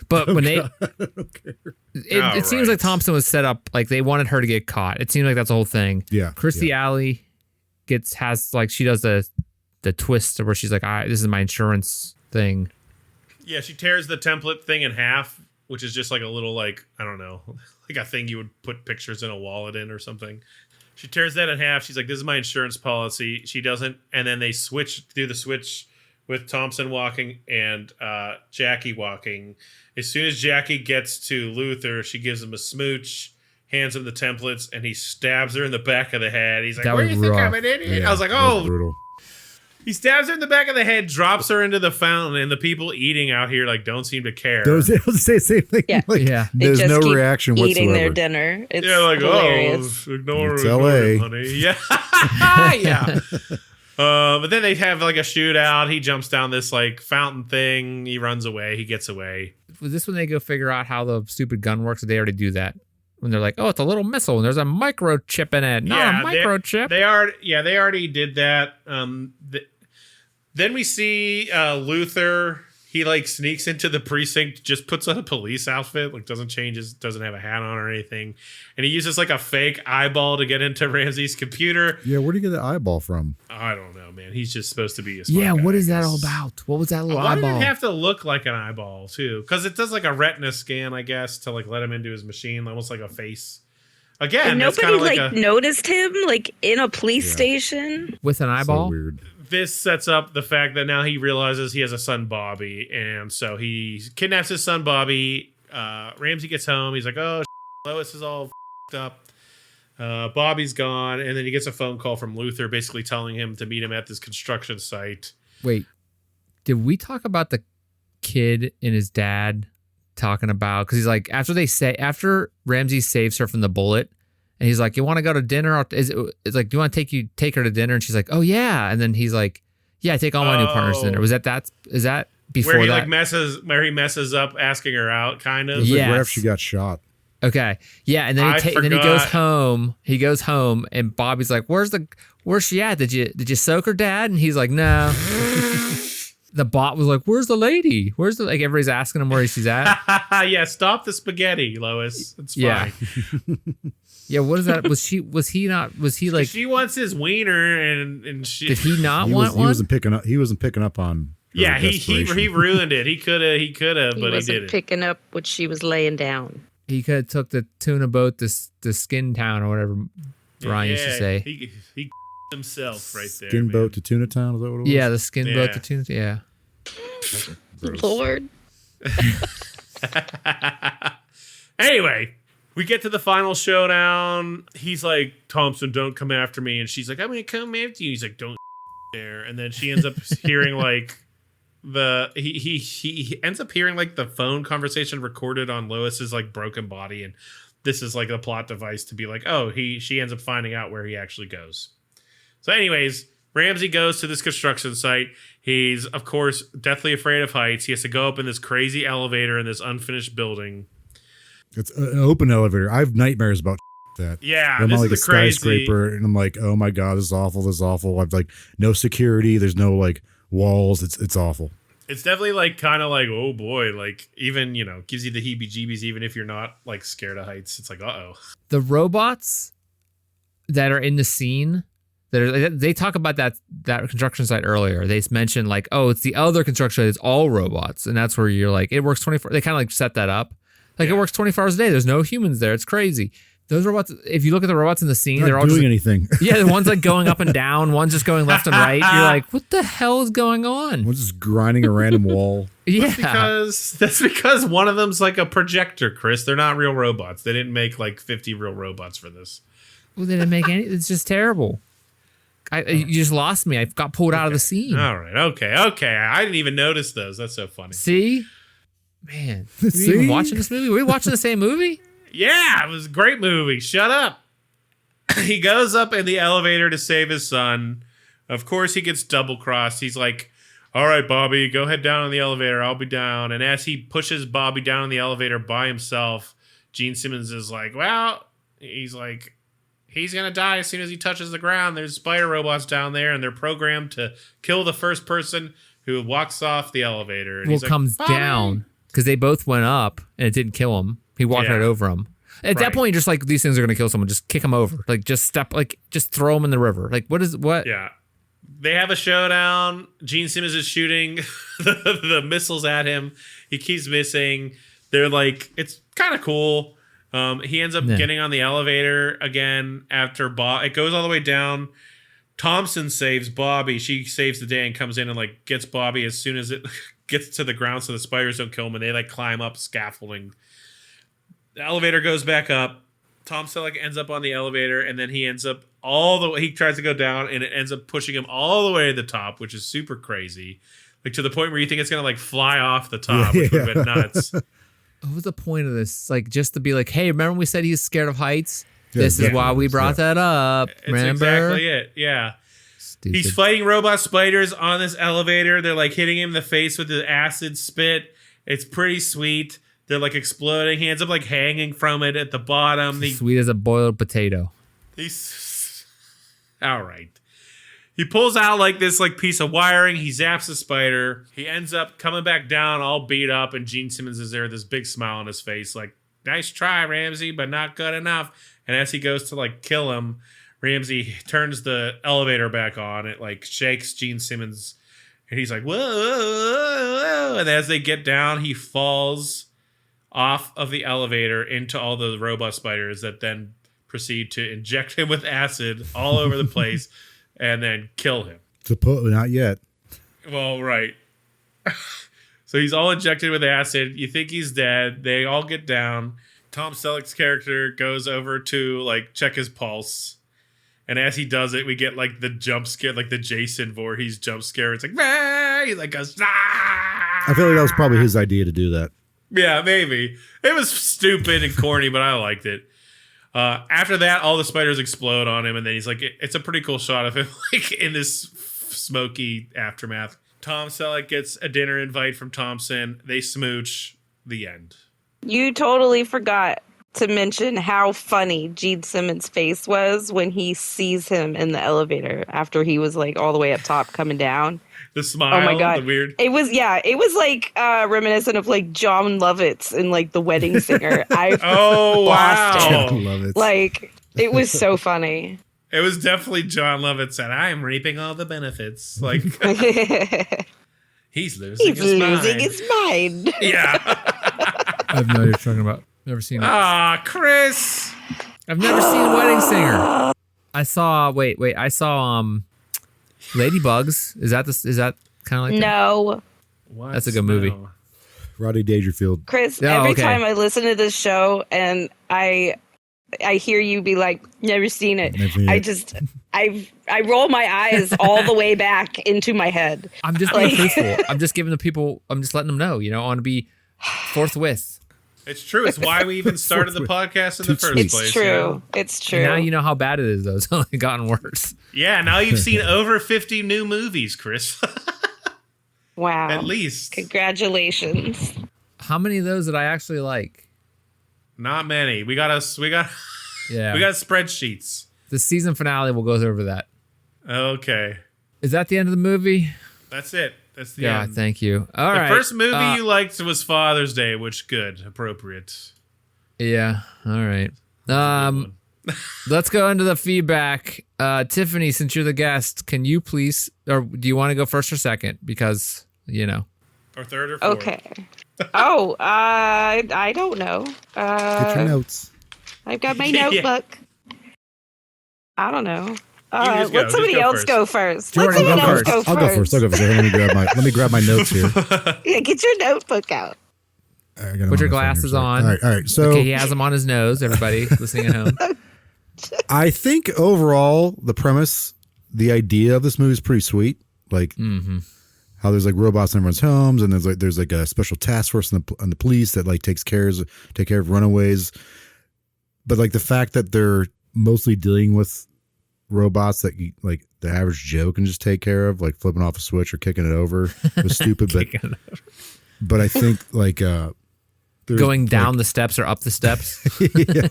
But when they, it seems like Thompson was set up like they wanted her to get caught. It seems like that's the whole thing. Yeah. Kirstie Alley she does the twist where she's like, this is my insurance thing. Yeah, she tears the template thing in half, which is just like a little, like, I don't know, like a thing you would put pictures in a wallet in or something. She tears that in half. She's like, this is my insurance policy. She doesn't. And then they do the switch with Thompson walking and Jackie walking. As soon as Jackie gets to Luther, she gives him a smooch, hands him the templates, and he stabs her in the back of the head. He's like, That where do was you think rough. I'm an idiot? Yeah, I was like, that was oh. brutal. He stabs her in the back of the head, drops her into the fountain, and the people eating out here like don't seem to care. I was say the same thing. Yeah. Like, Yeah. They there's just no keep reaction eating whatsoever. their dinner. It's Yeah, like, hilarious. ignore It's ignore LA. it, honey. Yeah. Yeah. But then they have like a shootout. He jumps down this like fountain thing. He runs away. He gets away. Was this when they go figure out how the stupid gun works? Or they already do that? When they're like, oh, it's a little missile and there's a microchip in it. Not a microchip. They already did that. Then we see Luther. He like sneaks into the precinct, just puts on a police outfit, like doesn't have a hat on or anything, and he uses like a fake eyeball to get into Ramsey's computer. Yeah, where do you get the eyeball from? I don't know, man. He's just supposed to be a smart Yeah, guy, what is I that guess. all about? What was that little Why did eyeball? it have to look like an eyeball too? Because it does like a retina scan, I guess, to like let him into his machine, almost like a face. Again, And that's nobody kind of like noticed him like in a police station. With an So eyeball? weird. this sets up the fact that now he realizes he has a son, Bobby, and so he kidnaps his son, Bobby. Ramsey gets home. He's like, "Oh, Lois is all up. Bobby's gone," and then he gets a phone call from Luther, basically telling him to meet him at this construction site. Wait, did we talk about the kid and his dad talking about? Because he's like, after Ramsey saves her from the bullet, and he's like, "You want to go to dinner?" It's like, "Do you want to take her to dinner?" And she's like, "Oh yeah." And then he's like, "Yeah, I take all my new partners to dinner." Was is that before where he that? where he messes up asking her out, kind It of. was like right Yes. after she got shot. Okay, yeah, and then I then he goes forgot. home. He goes home, and Bobby's like, "Where's she at? Did you soak her, Dad?" And he's like, "No." The bot was like, "Where's the lady? Where's the like?" Everybody's asking him where she's at. Yeah, stop the spaghetti, Lois. It's fine. Yeah. Yeah, what is that? Was he like? She wants his wiener, and she. Did he not He want one? wasn't picking up on. her Yeah, he desperation. ruined it. He could have, He but he wasn't didn't. picking up what she was laying down. He could have took the tuna boat to Skin Town or whatever Brian used to say. He himself right there. Skin man. boat to Tuna Town. Is that what it was? Yeah, the skin boat Yeah. to tuna. Yeah. Gross. Lord. Anyway, we get to the final showdown. He's like, "Thompson, don't come after me," and she's like, "I'm gonna come after you." He's like, "Don't there," and then she ends up hearing like he ends up hearing like the phone conversation recorded on Lois's like broken body, and this is like a plot device to be like, oh, she ends up finding out where he actually goes. So, anyways, Ramsey goes to this construction site. He's, of course, deathly afraid of heights. He has to go up in this crazy elevator in this unfinished building. It's an open elevator. I have nightmares about that. Yeah, I'm this on is like a the crazy. skyscraper, and I'm like, oh my god, this is awful. This is awful. I've like no security. There's no like walls. It's awful. It's definitely like kind of like, oh boy, like even, gives you the heebie-jeebies even if you're not like scared of heights. It's like, uh-oh. The robots that are in the scene, they talk about that construction site earlier. They mentioned like, oh, it's the other construction site. It's all robots, and that's where you're like, it works 24. They kind of like set that up, like it works 24 hours a day. There's no humans there. It's crazy. Those robots. If you look at the robots in the scene, They're they're not all doing just, anything. yeah. The one's like going up and down. One's just going left and right. You're like, what the hell is going on? One's just grinding a random wall. Yeah. That's because one of them's like a projector, Chris. They're not real robots. They didn't make like 50 real robots for this. Well, they didn't make any. It's just terrible. You just lost me. I got pulled out of the scene. All right. Okay. I didn't even notice those. That's so funny. See, man, were you See? even watching this movie? Were we watching the same movie? Yeah, it was a great movie. Shut up. He goes up in the elevator to save his son. Of course, he gets double-crossed. He's like, all right, Bobby, go head down on the elevator. I'll be down. And as he pushes Bobby down on the elevator by himself, Gene Simmons is like, well, he's like, he's going to die as soon as he touches the ground. There's spider robots down there, and they're programmed to kill the first person who walks off the elevator. And Well, he's like, comes "Bobby!" down because they both went up and it didn't kill him. He walked right over him. At that Right. point, you're just like, these things are going to kill someone. Just kick them over. Like, just throw them in the river. Like, what? Yeah. They have a showdown. Gene Simmons is shooting the missiles at him. He keeps missing. They're like, it's kind of cool. He ends up getting on the elevator again after Bob. It goes all the way down. Thompson saves Bobby. She saves the day and comes in and like gets Bobby as soon as it gets to the ground so the spiders don't kill him. And they like climb up scaffolding. The elevator goes back up. Tom Selleck ends up on the elevator, and then he ends up he tries to go down, and it ends up pushing him all the way to the top, which is super crazy. Like to the point where you think it's going to like fly off the top, which would have been nuts. What was the point of this? Like, just to be like, hey, remember we said he's scared of heights? This is why we brought that up. It's remember? exactly it. Yeah. Stupid. He's fighting robot spiders on this elevator. They're like hitting him in the face with the acid spit. It's pretty sweet. They're like exploding. He ends up like hanging from it at the bottom. Sweet as a boiled potato. He's all right. He pulls out like this like piece of wiring. He zaps the spider. He ends up coming back down all beat up, and Gene Simmons is there with this big smile on his face, like, nice try, Ramsey, but not good enough. And as he goes to like kill him, Ramsey turns the elevator back on. It like shakes Gene Simmons, and he's like, whoa, whoa, whoa. And as they get down, he falls off of the elevator into all the robot spiders that then proceed to inject him with acid all over the place and then kill him. Not yet. Well, right. So he's all injected with acid. You think he's dead. They all get down. Tom Selleck's character goes over to like check his pulse. And as he does it, we get like the jump scare, like the Jason Voorhees jump scare. It's like, "Rah!" He like goes, "Ah!" I feel like that was probably his idea to do that. Yeah, maybe. It was stupid and corny, but I liked it. After that, all the spiders explode on him, and then he's like, it's a pretty cool shot of him like in this smoky aftermath. Tom Selleck gets a dinner invite from Thompson. They smooch. The end. You totally forgot to mention how funny Gene Simmons' face was when he sees him in the elevator after he was like all the way up top coming down. The smile, oh my God. the weird. It was like reminiscent of like John Lovitz in like The Wedding Singer. I wow. Love it. Like, it was so funny. It was definitely John Lovitz said, I am reaping all the benefits. Like, he's losing his mind. Yeah. I have no idea what you're talking about. Never seen it. Ah, Chris. I've never seen Wedding Singer. I saw Ladybugs. Is that kind of like that? No. What That's a good movie. smell? Rodney Dangerfield. Chris, Oh, every okay. time I listen to this show and I hear you be like, never seen it. Never yet. I roll my eyes all the way back into my head. I'm just being truthful. I'm just giving the people. I'm just letting them know. I want to be forthwith. It's true. It's why we even started the podcast in the first It's place. true. You know? It's true. And now you know how bad it is, though. It's only gotten worse. Yeah, now you've seen over 50 new movies, Chris. Wow. At least. Congratulations. How many of those did I actually like? Not many. We got Yeah. we got spreadsheets. The season finale will go over that. Okay. Is that the end of the movie? That's it. That's the Yeah, end. thank you. All the right. first movie you liked was Father's Day, which good, appropriate. Yeah. All right. Let's go into the feedback. Tiffany, since you're the guest, can you please, or do you want to go first or second? Because, Or third or fourth. Okay. I don't know. Get your notes. I've got my Yeah. notebook. I don't know. just go. Let somebody Just go else first. go first. Jordan, Let someone go else first. go first. I'll go first. Let me grab my notes here. Yeah, get your notebook out. I got them Put your on my glasses fingers. on. All right. So Okay, he has them on his nose, everybody listening at home. I think overall the premise, the idea of this movie is pretty sweet. Like how there's like robots in everyone's homes, and there's like a special task force on the police that like take care of runaways. But like the fact that they're mostly dealing with robots that like the average Joe can just take care of, like flipping off a switch or kicking it over, was stupid. But I think like Going down the steps or up the steps. yeah.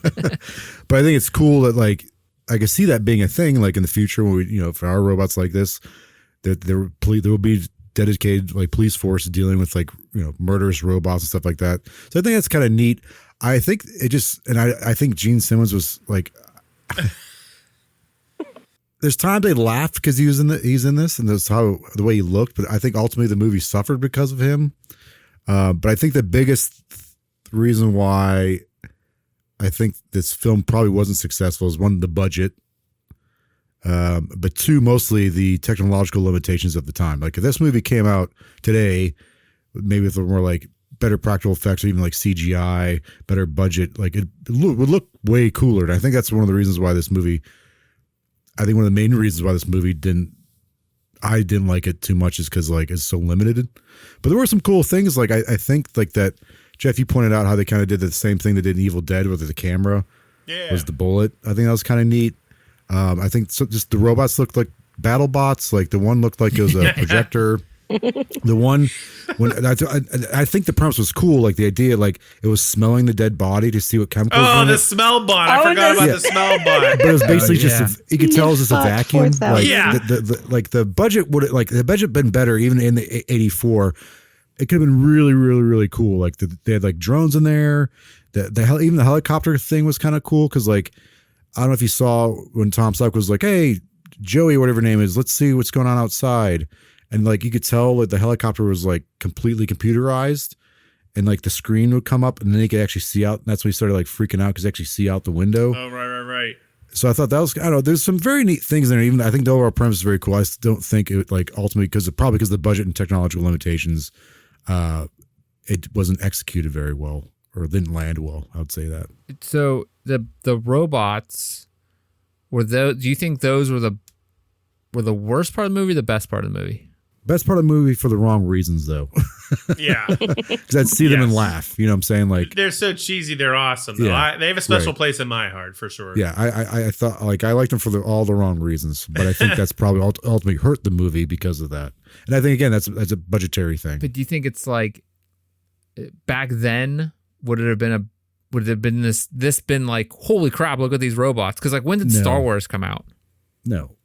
But I think it's cool that like I could see that being a thing, like in the future when we, if there are robots like this, that there will be dedicated like police force dealing with like, murderous robots and stuff like that. So I think that's kind of neat. I think I think Gene Simmons was like, there's times they laughed because he's in this and that's how the way he looked. But I think ultimately the movie suffered because of him. But I think the biggest reason why I think this film probably wasn't successful is one, the budget. But two, mostly the technological limitations of the time. Like if this movie came out today, maybe with more like better practical effects or even like CGI, better budget, like it would look way cooler. And I think that's one of the reasons why this movie, I think one of the main reasons why this movie I didn't like it too much is because like it's so limited. But there were some cool things. Like I think like that, Jeff, you pointed out how they kind of did the same thing they did in Evil Dead with the camera. Yeah. Was the bullet. I think that was kind of neat. I think just the robots looked like battle bots. Like the one looked like it was a projector. The one when I think the premise was cool, like the idea, like it was smelling the dead body to see what chemicals. Oh, the smell bot! I forgot about the smell bot. But it was basically just you could tell it was just a vacuum. Like the budget would the budget been better even in the '84. It could have been really, really, really cool. Like they had like drones in there. Even the helicopter thing was kind of cool because like I don't know if you saw when Tom Selleck was like, "Hey, Joey, whatever her name is, let's see what's going on outside." And like you could tell that the helicopter was like completely computerized, and like the screen would come up, and then you could actually see out. And that's when he started like freaking out because you actually see out the window. Oh, right. So I thought that was, I don't know, there's some very neat things there. Even I think the overall premise is very cool. I just don't think it like ultimately because of the budget and technological limitations, it wasn't executed very well or didn't land well. I would say that. So the robots were those. Do you think those were the worst part of the movie, or the best part of the movie? Best part of the movie for the wrong reasons, though. Yeah. Because I'd see them and laugh. You know what I'm saying? Like they're so cheesy. They're awesome. Though. Yeah, they have a special place in my heart for sure. Yeah, I thought like I liked them for all the wrong reasons, but I think that's probably ultimately hurt the movie because of that. And I think again that's a budgetary thing. But do you think it's like back then? Would it have been this been like holy crap? Look at these robots. Because like when did Star Wars come out? No,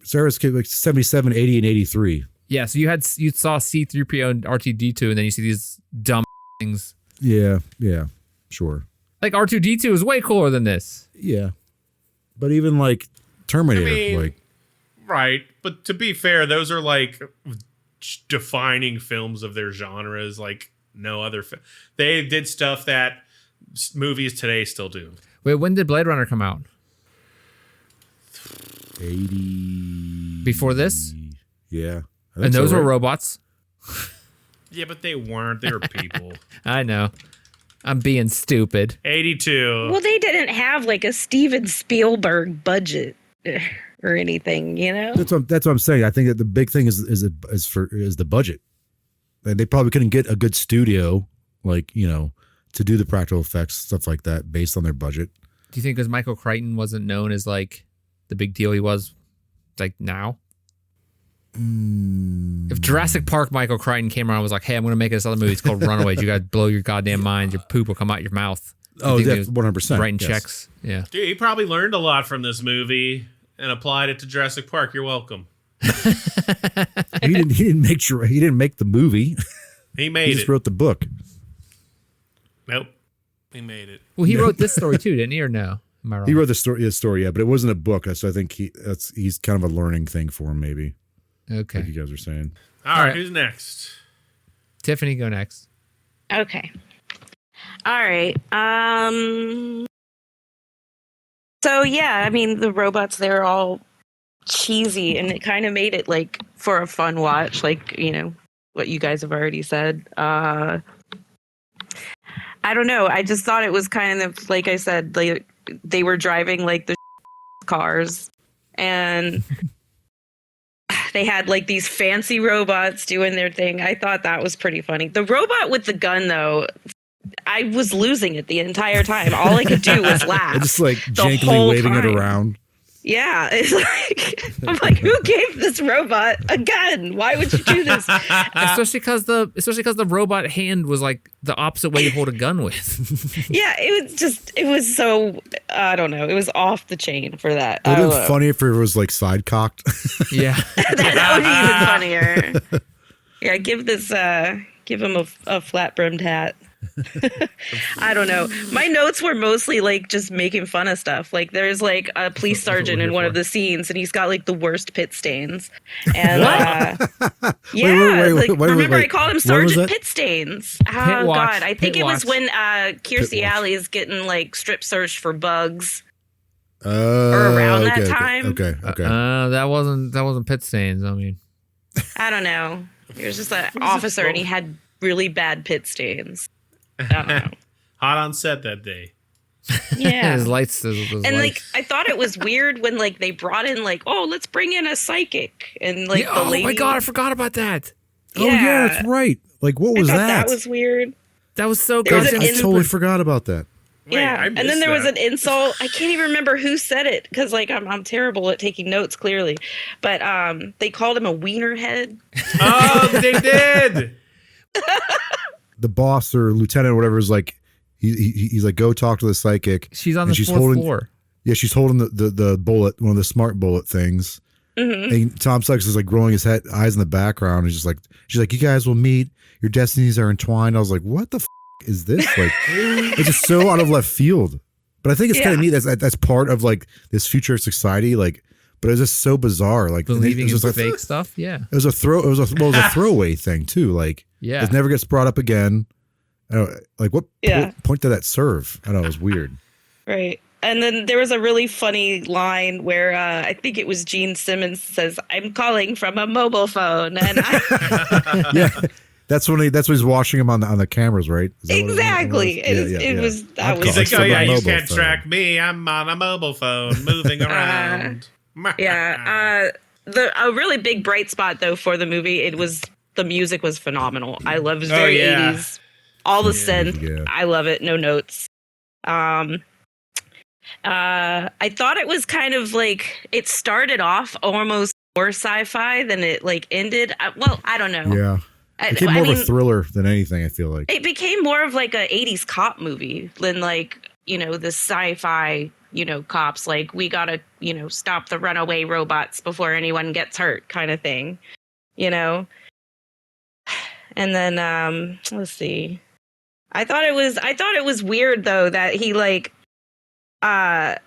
Sarah's like 77, 80, and 83. Yeah, so you saw C-3PO and R2-D2, and then you see these dumb things. Yeah, sure. Like R2-D2 is way cooler than this. Yeah, but even like Terminator, right. But to be fair, those are like defining films of their genres, like no other. They did stuff that movies today still do. Wait, when did Blade Runner come out? 80. Before this? Yeah. And those were robots? Yeah, but they weren't. They were people. I know. I'm being stupid. 82. Well, they didn't have like a Steven Spielberg budget or anything, you know? That's what I'm saying. I think that the big thing is the budget. And they probably couldn't get a good studio, like, to do the practical effects, stuff like that, based on their budget. Do you think because Michael Crichton wasn't known as like the big deal he was like now? If Jurassic Park Michael Crichton came around and was like, hey, I'm going to make this other movie. It's called Runaway. You got to blow your goddamn mind. Your poop will come out your mouth. Oh, yeah, 100%. Writing checks. Yeah. Dude, he probably learned a lot from this movie and applied it to Jurassic Park. You're welcome. He didn't make the movie. He made it. He just wrote the book. Nope. He made it. Well, he wrote this story too, didn't he, or no? Am I wrong? He wrote the story, yeah, but it wasn't a book. So I think he's kind of a learning thing for him, maybe. Okay. Like you guys are saying. All right, who's next? Tiffany, go next. Okay. All right. So yeah, I mean the robots, they're all cheesy and it kind of made it like for a fun watch, like, what you guys have already said. I don't know. I just thought it was kind of like I said, like they were driving like the cars and they had like these fancy robots doing their thing. I thought that was pretty funny. The robot with the gun, though, I was losing it the entire time. All I could do was laugh. Just like jankily waving it around. Yeah, it's like I'm like, who gave this robot a gun? Why would you do this? Especially because the robot hand was like the opposite way you hold a gun with. Yeah, it was so, I don't know. It was off the chain for that. It would have been funny if it was like side cocked. Yeah. That would be even funnier. Yeah, give him a flat brimmed hat. I don't know. My notes were mostly like just making fun of stuff. Like there's like a police sergeant in one of the scenes, and he's got like the worst pit stains. And remember I called him Sergeant Pit Stains. Oh God, I think it was when Kirstie Alley is getting like strip searched for bugs. Or around that time. Okay. That wasn't pit stains. I mean, I don't know. He was just an officer, and he had really bad pit stains. I don't know. Hot on set that day. Yeah. His lights. Like, I thought it was weird when like they brought in like, oh, let's bring in a psychic, and like the lady. Oh my God, I forgot about that. Yeah. Oh yeah, that's right. Like, what was that? That was weird. That was so good. I totally forgot about that. Yeah, and then there was an insult. I can't even remember who said it because like I'm terrible at taking notes clearly, but they called him a wiener head. Oh, they did. The boss or lieutenant or whatever is like, he's like, go talk to the psychic. She's on the fourth floor. Yeah, she's holding the bullet, one of the smart bullet things. Mm-hmm. And Tom Selleck is like rolling his eyes in the background, and she's like, you guys will meet. Your destinies are entwined. I was like, what the is this? Like, it's just so out of left field. But I think it's kind of neat. That's part of like this future society. Like, but it's just so bizarre. Like believing in like, fake stuff. Yeah, it was a throwaway thing too. Like, yeah, it never gets brought up again. I don't, like what point did that serve? I don't know. It was weird. Right. And then there was a really funny line where I think it was Gene Simmons says, "I'm calling from a mobile phone," and yeah. That's when he's watching him on the cameras, right? Exactly. It was. He's like, oh yeah, you can't track me. I'm on a mobile phone, moving around. Yeah. A really big bright spot though for the movie. The music was phenomenal. I love it. Very 80s. All the synth. Yeah. I love it. No notes. I thought it was kind of like it started off almost more sci-fi than it like ended. Well, I don't know. Yeah. It became more of a thriller than anything, I feel like. It became more of like a 80s cop movie than like, the sci-fi, cops. Like, we gotta, stop the runaway robots before anyone gets hurt kind of thing, And then, let's see. I thought it was weird, though, that he like, I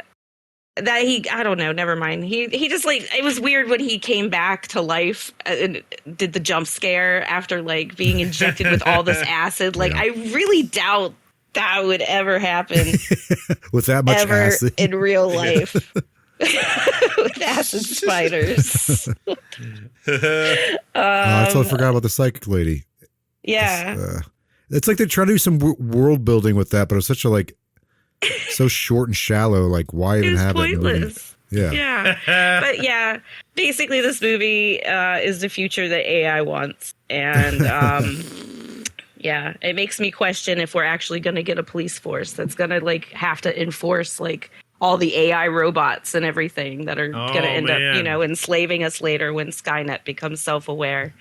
don't know, never mind. He just like, it was weird when he came back to life and did the jump scare after like being injected with all this acid. Like, I really doubt that would ever happen with that much acid in real life. With acid spiders. I totally forgot about the psychic lady. Yeah. It's like they're trying to do some world building with that, but it's such a like, so short and shallow. Like, why even have pointless. it? Yeah. But yeah, basically this movie is the future that AI wants. And yeah, it makes me question if we're actually going to get a police force that's going to like have to enforce like all the AI robots and everything that are going to end up, enslaving us later when Skynet becomes self-aware,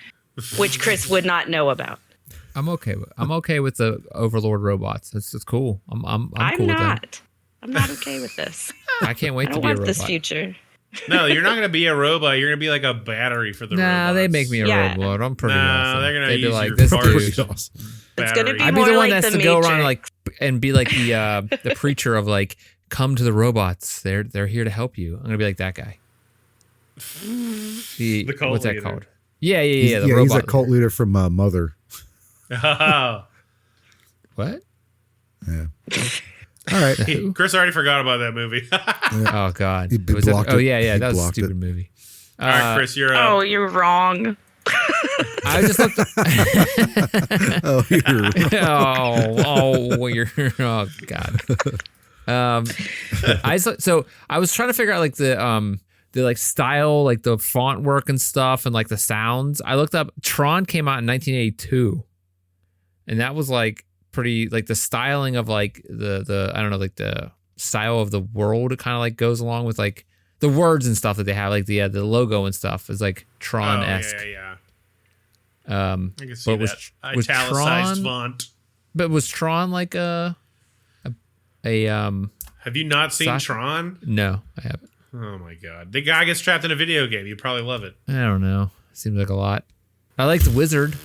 which Chris would not know about. I'm okay with the Overlord robots. It's cool. I'm cool with that. I'm not okay with this. I can't wait to be a robot. I don't want this future. No, you're not going to be a robot. You're going to be like a battery for the robots. Nah, they make me a robot. I'm pretty awesome. They're going to be like, this dude. It's going to be I'd be the one that's to go around and be like the preacher of like, come to the robots. They're here to help you. I'm going to be like that guy. The cult what's that leader. Called? Yeah. The robot he's a cult leader from Mother. Oh. What? Yeah. All right. Chris already forgot about that movie. Oh God. He blocked it. Yeah. That was a stupid movie. All right, Chris, you're up. Oh, you're wrong. I just looked. Oh God. I was trying to figure out like the like style, like the font work and stuff, and like the sounds. I looked up. Tron came out in 1982, and that was like pretty like the styling of like the I don't know, like the style of the world. It kind of like goes along with like the words and stuff that they have, like the logo and stuff, is like Tron-esque. Yeah. I can see that. Italicized font. But was Tron like a Have you not seen Tron? No, I haven't. Oh my god. The guy gets trapped in a video game. You'd probably love it. I don't know. Seems like a lot. I liked Wizard.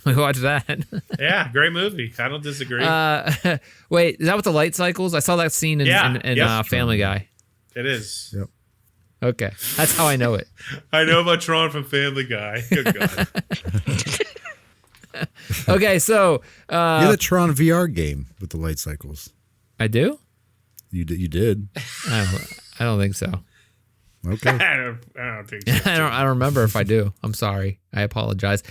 We watched that. Yeah, great movie. I don't disagree. Wait, is that with the light cycles? I saw that scene in Family Guy. It is. Yep. Okay, that's how I know it. I know about Tron from Family Guy. Good God. Okay, so you had a Tron VR game with the light cycles. I do. You did. I don't think so. Okay. I don't think so. I don't remember if I do. I'm sorry. I apologize.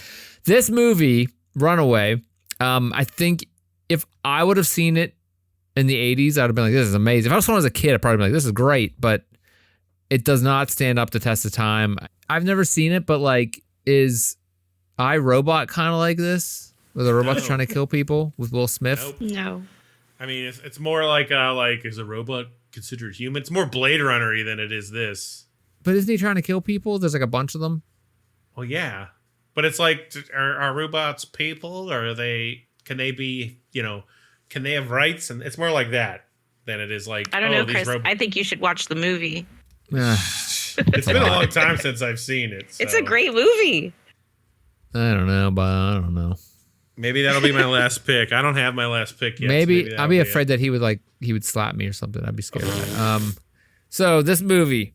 This movie, Runaway, I think if I would have seen it in the 80s, I'd have been like, this is amazing. If I was someone as a kid, I'd probably be like, this is great, but it does not stand up the test of time. I've never seen it, but like, is iRobot kind of like this? Where the robot's trying to kill people with Will Smith? Nope. No. I mean, it's more like is a robot considered human? It's more Blade Runner-y than it is this. But isn't he trying to kill people? There's like a bunch of them. Well, yeah. But it's like, are robots people? Or can they be, can they have rights? And it's more like that than it is like, I don't know, Chris. I think you should watch the movie. It's been a long time since I've seen it. So. It's a great movie. I don't know, but I don't know. Maybe that'll be my last pick. I don't have my last pick yet. Maybe I'd be afraid that he would slap me or something. I'd be scared of that. So this movie,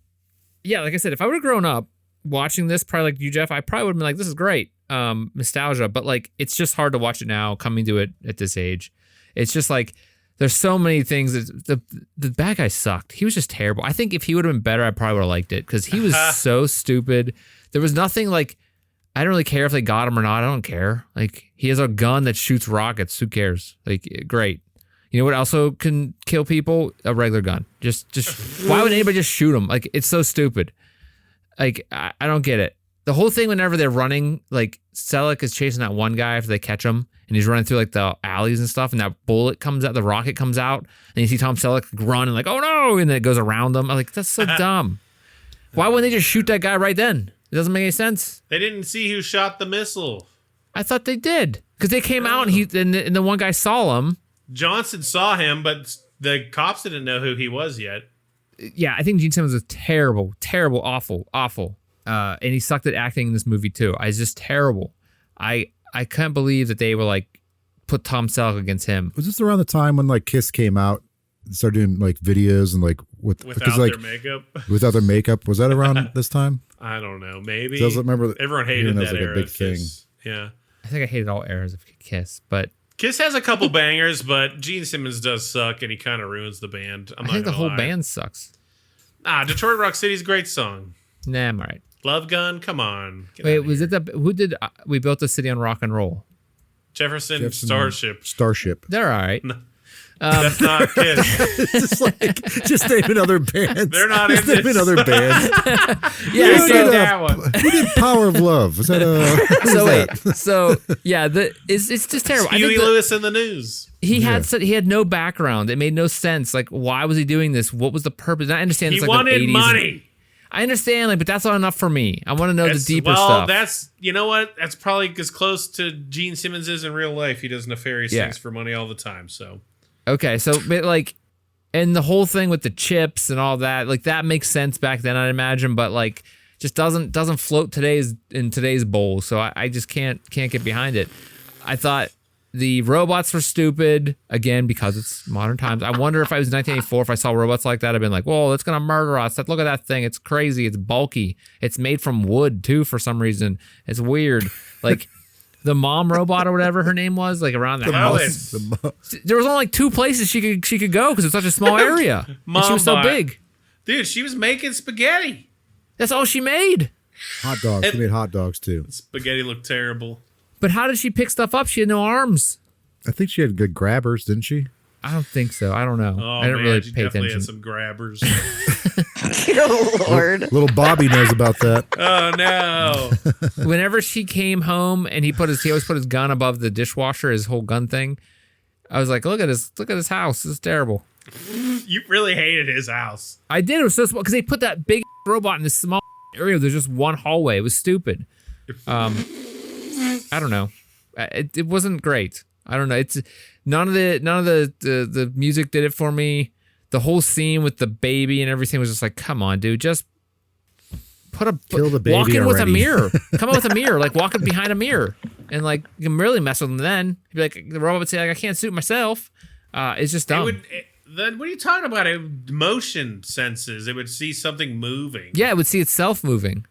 yeah, like I said, if I would have grown up watching this, probably like you, Jeff, I probably would have been like, this is great. Nostalgia, but like, it's just hard to watch it now, coming to it at this age. It's just like, there's so many things. The bad guy sucked. He was just terrible. I think if he would have been better, I probably would have liked it because he was so stupid. There was nothing like, I don't really care if they got him or not. I don't care. Like, he has a gun that shoots rockets. Who cares? Like, great. You know what also can kill people? A regular gun. Just why would anybody just shoot him? Like, it's so stupid. Like, I don't get it. The whole thing whenever they're running, like, Selleck is chasing that one guy after they catch him, and he's running through, like, the alleys and stuff, and that bullet comes out, the rocket comes out, and you see Tom Selleck run and like, oh no, and then it goes around them. I'm like, that's so dumb. Why wouldn't they just shoot that guy right then? It doesn't make any sense. They didn't see who shot the missile. I thought they did. Because they came out and the one guy saw him. Johnson saw him, but the cops didn't know who he was yet. Yeah, I think Gene Simmons was terrible, awful. And he sucked at acting in this movie too. It's just terrible. I can't believe that they were like, put Tom Selleck against him. Was this around the time when like Kiss came out and started doing like videos and like without their makeup? Without their makeup. Was that around this time? I don't know. Maybe. So I remember everyone hated that like era. a big thing. Yeah. I think I hated all eras of Kiss, but Kiss has a couple bangers, but Gene Simmons does suck, and he kind of ruins the band. I think the whole band sucks. Detroit Rock City's a great song. Nah, I'm all right. Love Gun, come on. Wait, was it who did We Built the City on Rock and Roll? Jefferson Starship. They're all right. No. That's not Kiss. It's like, just name another band. They're not in name this. another band. Yeah, Who did that one? Who did Power of Love? Was that it's just terrible. Huey Lewis in the News. He had no background. It made no sense. like, why was he doing this? What was the purpose? And I understand it's he like wanted the 80s. money. I understand, but that's not enough for me. I want to know the deeper stuff. Well, that's, you know what? That's probably as close to Gene Simmons is in real life. He does nefarious things for money all the time. So, okay, so but like, and the whole thing with the chips and all that, like that makes sense back then, I'd imagine, but like, just doesn't float in today's bowl. So I just can't get behind it. I thought the robots were stupid, again, because it's modern times. I wonder if I was 1984, if I saw robots like that, I'd been like, whoa, it's going to murder us. Look at that thing. It's crazy. It's bulky. It's made from wood, too, for some reason. It's weird. Like, the mom robot or whatever her name was, like, around the house. There was only, like, 2 places she could go because it's such a small area. And she was so big. Dude, she was making spaghetti. That's all she made. Hot dogs. She made hot dogs, too. Spaghetti looked terrible. But how did she pick stuff up? She had no arms. I think she had good grabbers, didn't she? I don't think so. I don't know. Oh, I didn't really pay attention. Had some grabbers. Oh, Lord. Little Bobby knows about that. Oh, no. Whenever she came home and he always put his gun above the dishwasher, his whole gun thing. I was like, look at his house. This is terrible. You really hated his house. I did. It was so small because they put that big robot in this small area. There's just one hallway. It was stupid. I don't know. It wasn't great. I don't know. It's none of the music did it for me. The whole scene with the baby and everything was just like, come on, dude, just kill the baby walk in with a already. mirror. Come out with a mirror, like walking behind a mirror, and like you can really mess with them. Then he'd be like, the robot would say, like, I can't suit myself. It's just dumb. Then what are you talking about? Motion senses. It would see something moving. Yeah, it would see itself moving.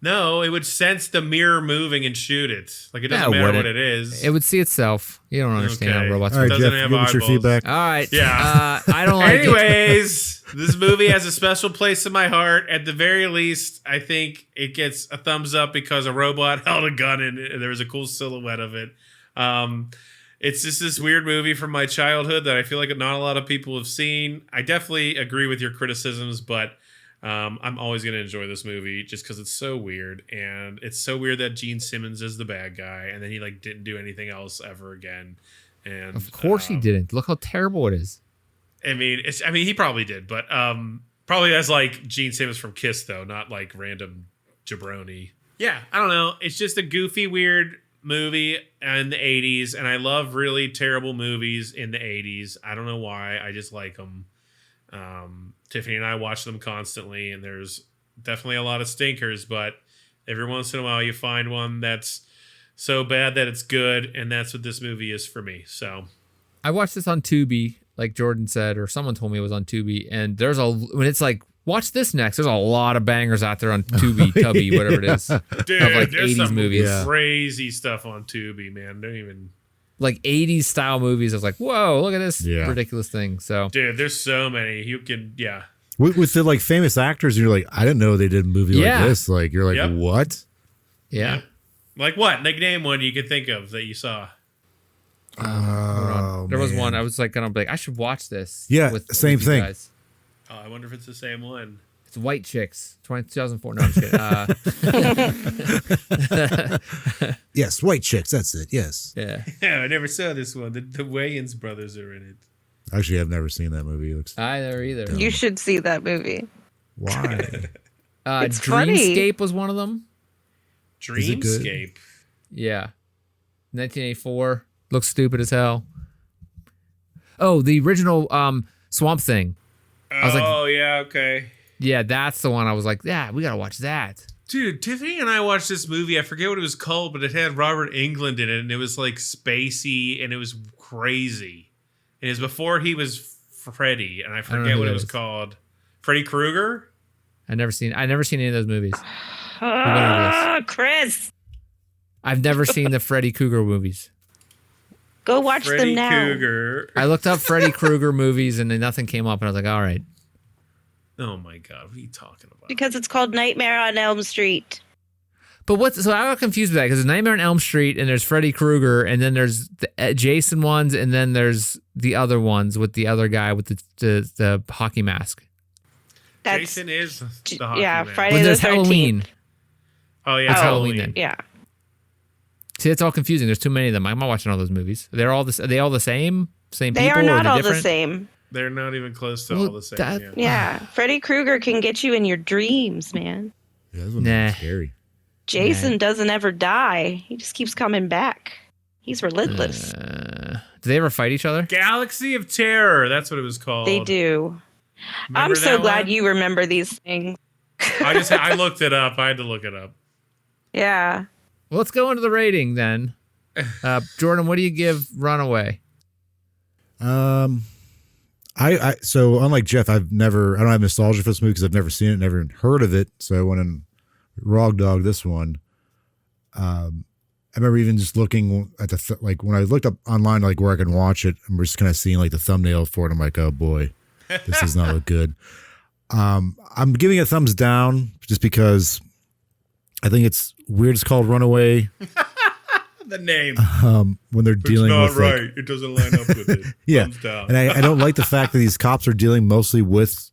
No, it would sense the mirror moving and shoot it. Like, it doesn't No, it matter what wouldn't. it is. it would see itself. You don't understand Okay. how robots All right, work. Doesn't Jeff, have give us your eyeballs. feedback. All right. Yeah. I don't like it. Anyways, this movie has a special place in my heart. At the very least, I think it gets a thumbs up because a robot held a gun in it and there was a cool silhouette of it. It's just this weird movie from my childhood that I feel like not a lot of people have seen. I definitely agree with your criticisms, but I'm always going to enjoy this movie just because it's so weird. And it's so weird that Gene Simmons is the bad guy and then he like didn't do anything else ever again. And Of course he didn't. Look how terrible it is. I mean, he probably did, but probably as like Gene Simmons from Kiss, though, not like random jabroni. Yeah, I don't know. It's just a goofy, weird movie in the 80s, and I love really terrible movies in the 80s. I don't know why. I just like them. Tiffany and I watch them constantly, and there's definitely a lot of stinkers, but every once in a while you find one that's so bad that it's good, and that's what this movie is for me. So I watched this on Tubi, like Jordan said, or someone told me it was on Tubi, and when it's like, watch this next, there's a lot of bangers out there on Tubi, Tubby, whatever it is. dude, of like there's 80s some movies. crazy stuff on Tubi, man. Don't even... Like 80s style movies. I was like, whoa, look at this ridiculous thing. So, Dude, there's so many. You can, yeah. With the like famous actors, you're like, I didn't know they did a movie like this. Like, you're like, Yep. what? yeah. Like what? Like, name one you could think of that you saw. There was one. I was like, gonna be like, I should watch this. Yeah, same you thing. guys. Oh, I wonder if it's the same one. It's White Chicks, 2004. No, I'm just kidding. Yes, White Chicks. That's it. Yes. Yeah. Yeah, I never saw this one. The Wayans brothers are in it. Actually, I've never seen that movie. It looks I never either. You should see that movie. why? It's funny. Dreamscape was one of them. Is it good? Dreamscape. Yeah. 1984. Looks stupid as hell. Oh, the original Swamp Thing. was like- Oh, yeah, okay. Yeah, that's the one. I was like, yeah, we gotta watch that. Dude, Tiffany and I watched this movie. I forget what it was called, but it had Robert Englund in it, and it was like spacey, and it was crazy. And it was before he was Freddy, and I know forget who what that it was is. called. Freddy Krueger? I never seen any of those movies. better Chris, I've never seen the Freddy Krueger movies. go watch Freddy them now. Krueger. I looked up Freddy Krueger movies and then nothing came up, and I was like, all right. Oh my god, what are you talking about? Because it's called Nightmare on Elm Street. But so I got confused with that because there's Nightmare on Elm Street and there's Freddy Krueger and then there's the Jason ones and then there's the other ones with the other guy with the hockey mask. That's Jason is the hockey yeah, man. Friday When the there's 13th. Halloween. Oh yeah, It's oh, Halloween then. Yeah. See, it's all confusing. There's too many of them. I'm not watching all those movies. Are they all the same? Same They people? are or not they're all different? the same. They're not even close to Well, all the same. that- yeah. Yeah. Freddy Krueger can get you in your dreams, man. Yeah, this one's Nah. scary. Jason doesn't ever die. He just keeps coming back. He's relentless. Do they ever fight each other? Galaxy of Terror. That's what it was called. They do. Remember I'm so that glad one? you remember these things. I looked it up. I had to look it up. Yeah. Well, let's go into the rating then. Jordan, what do you give Runaway? So unlike Jeff, I don't have nostalgia for this movie because I've never seen it, never heard of it. So I went and raw dog this one. I remember even just looking at like when I looked up online, like where I can watch it, and we're just kind of seeing like the thumbnail for it. I'm like, oh boy, this does not look good. I'm giving it a thumbs down just because I think it's weird. It's called Runaway. The name. When they're dealing with like, It doesn't line up with it. yeah, Thumbs down. and I don't like the fact that these cops are dealing mostly with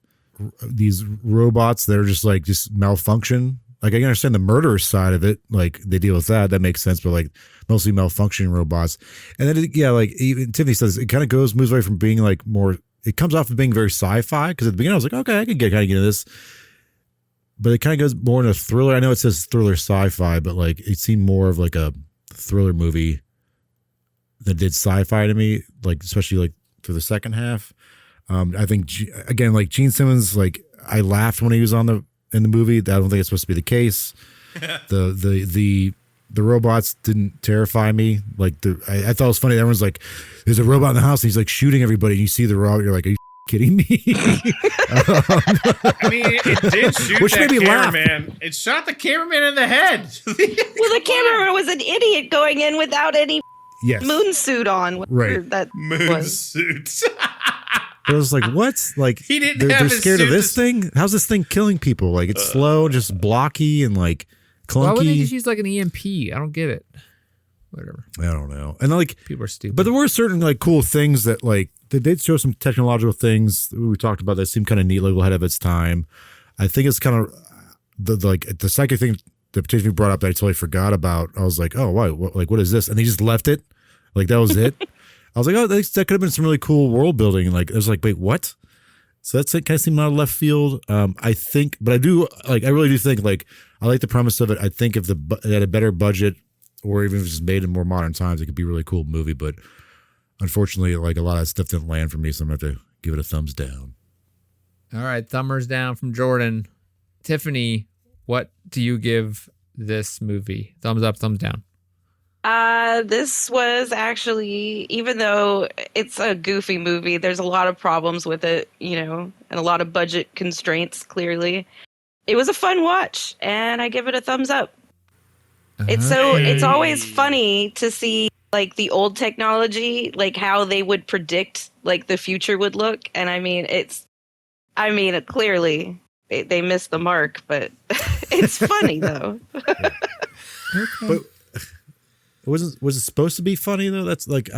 these robots that are just malfunction. Like I can understand the murderous side of it, like they deal with that makes sense, but like mostly malfunctioning robots. And then like even Tiffany says, it kind of moves away from being like more it comes off of being very sci-fi because at the beginning I was like, okay, I could kind of get into this, but it kind of goes more into thriller. I know it says thriller sci-fi, but like it seemed more of like a thriller movie that did sci-fi to me, like especially like for the second half. I think again, like Gene Simmons, like I laughed when he was in the movie. I don't think it's supposed to be the case. The robots didn't terrify me. Like I thought it was funny. Everyone's like, "There's a robot in the house," and he's like shooting everybody. And you see the robot, you're like, "Are you kidding me?" I mean, it did shoot Which that made me laugh. cameraman. It shot the cameraman in the head. Well, the cameraman was an idiot going in without any Yes, moon suit on. Right. That Moon was. suit. But I was like, "What?" Like He didn't they're have his scared of suit this to- thing. How's this thing killing people? Like it's slow, just blocky, and like Why wouldn't they clunky. just use like an EMP? I don't get it. Whatever. I don't know. And like, People are stupid. but there were certain like cool things that like they did show some technological things that we talked about that seemed kind of neat, like ahead of its time. I think it's kind of the second thing that Tiffany brought up that I totally forgot about. I was like, oh, why? What is this? And they just left it. Like that was it. I was like, oh, that could have been some really cool world building. And like, I was like, wait, what? So that's kind of seemed out of left field. I think, but I really do think like I like the premise of it. I think if they had a better budget, or even if it's just made in more modern times, it could be a really cool movie. But unfortunately, like a lot of that stuff didn't land for me, so I'm gonna have to give it a thumbs down. All right, thumbers down from Jordan. Tiffany, what do you give this movie? Thumbs up, thumbs down. This was actually, even though it's a goofy movie, there's a lot of problems with it, and a lot of budget constraints, clearly. It was a fun watch, and I give it a thumbs up. It's always funny to see like the old technology, like how they would predict like the future would look. And I mean, clearly they missed the mark, but it's funny though. But was it supposed to be funny though? That's like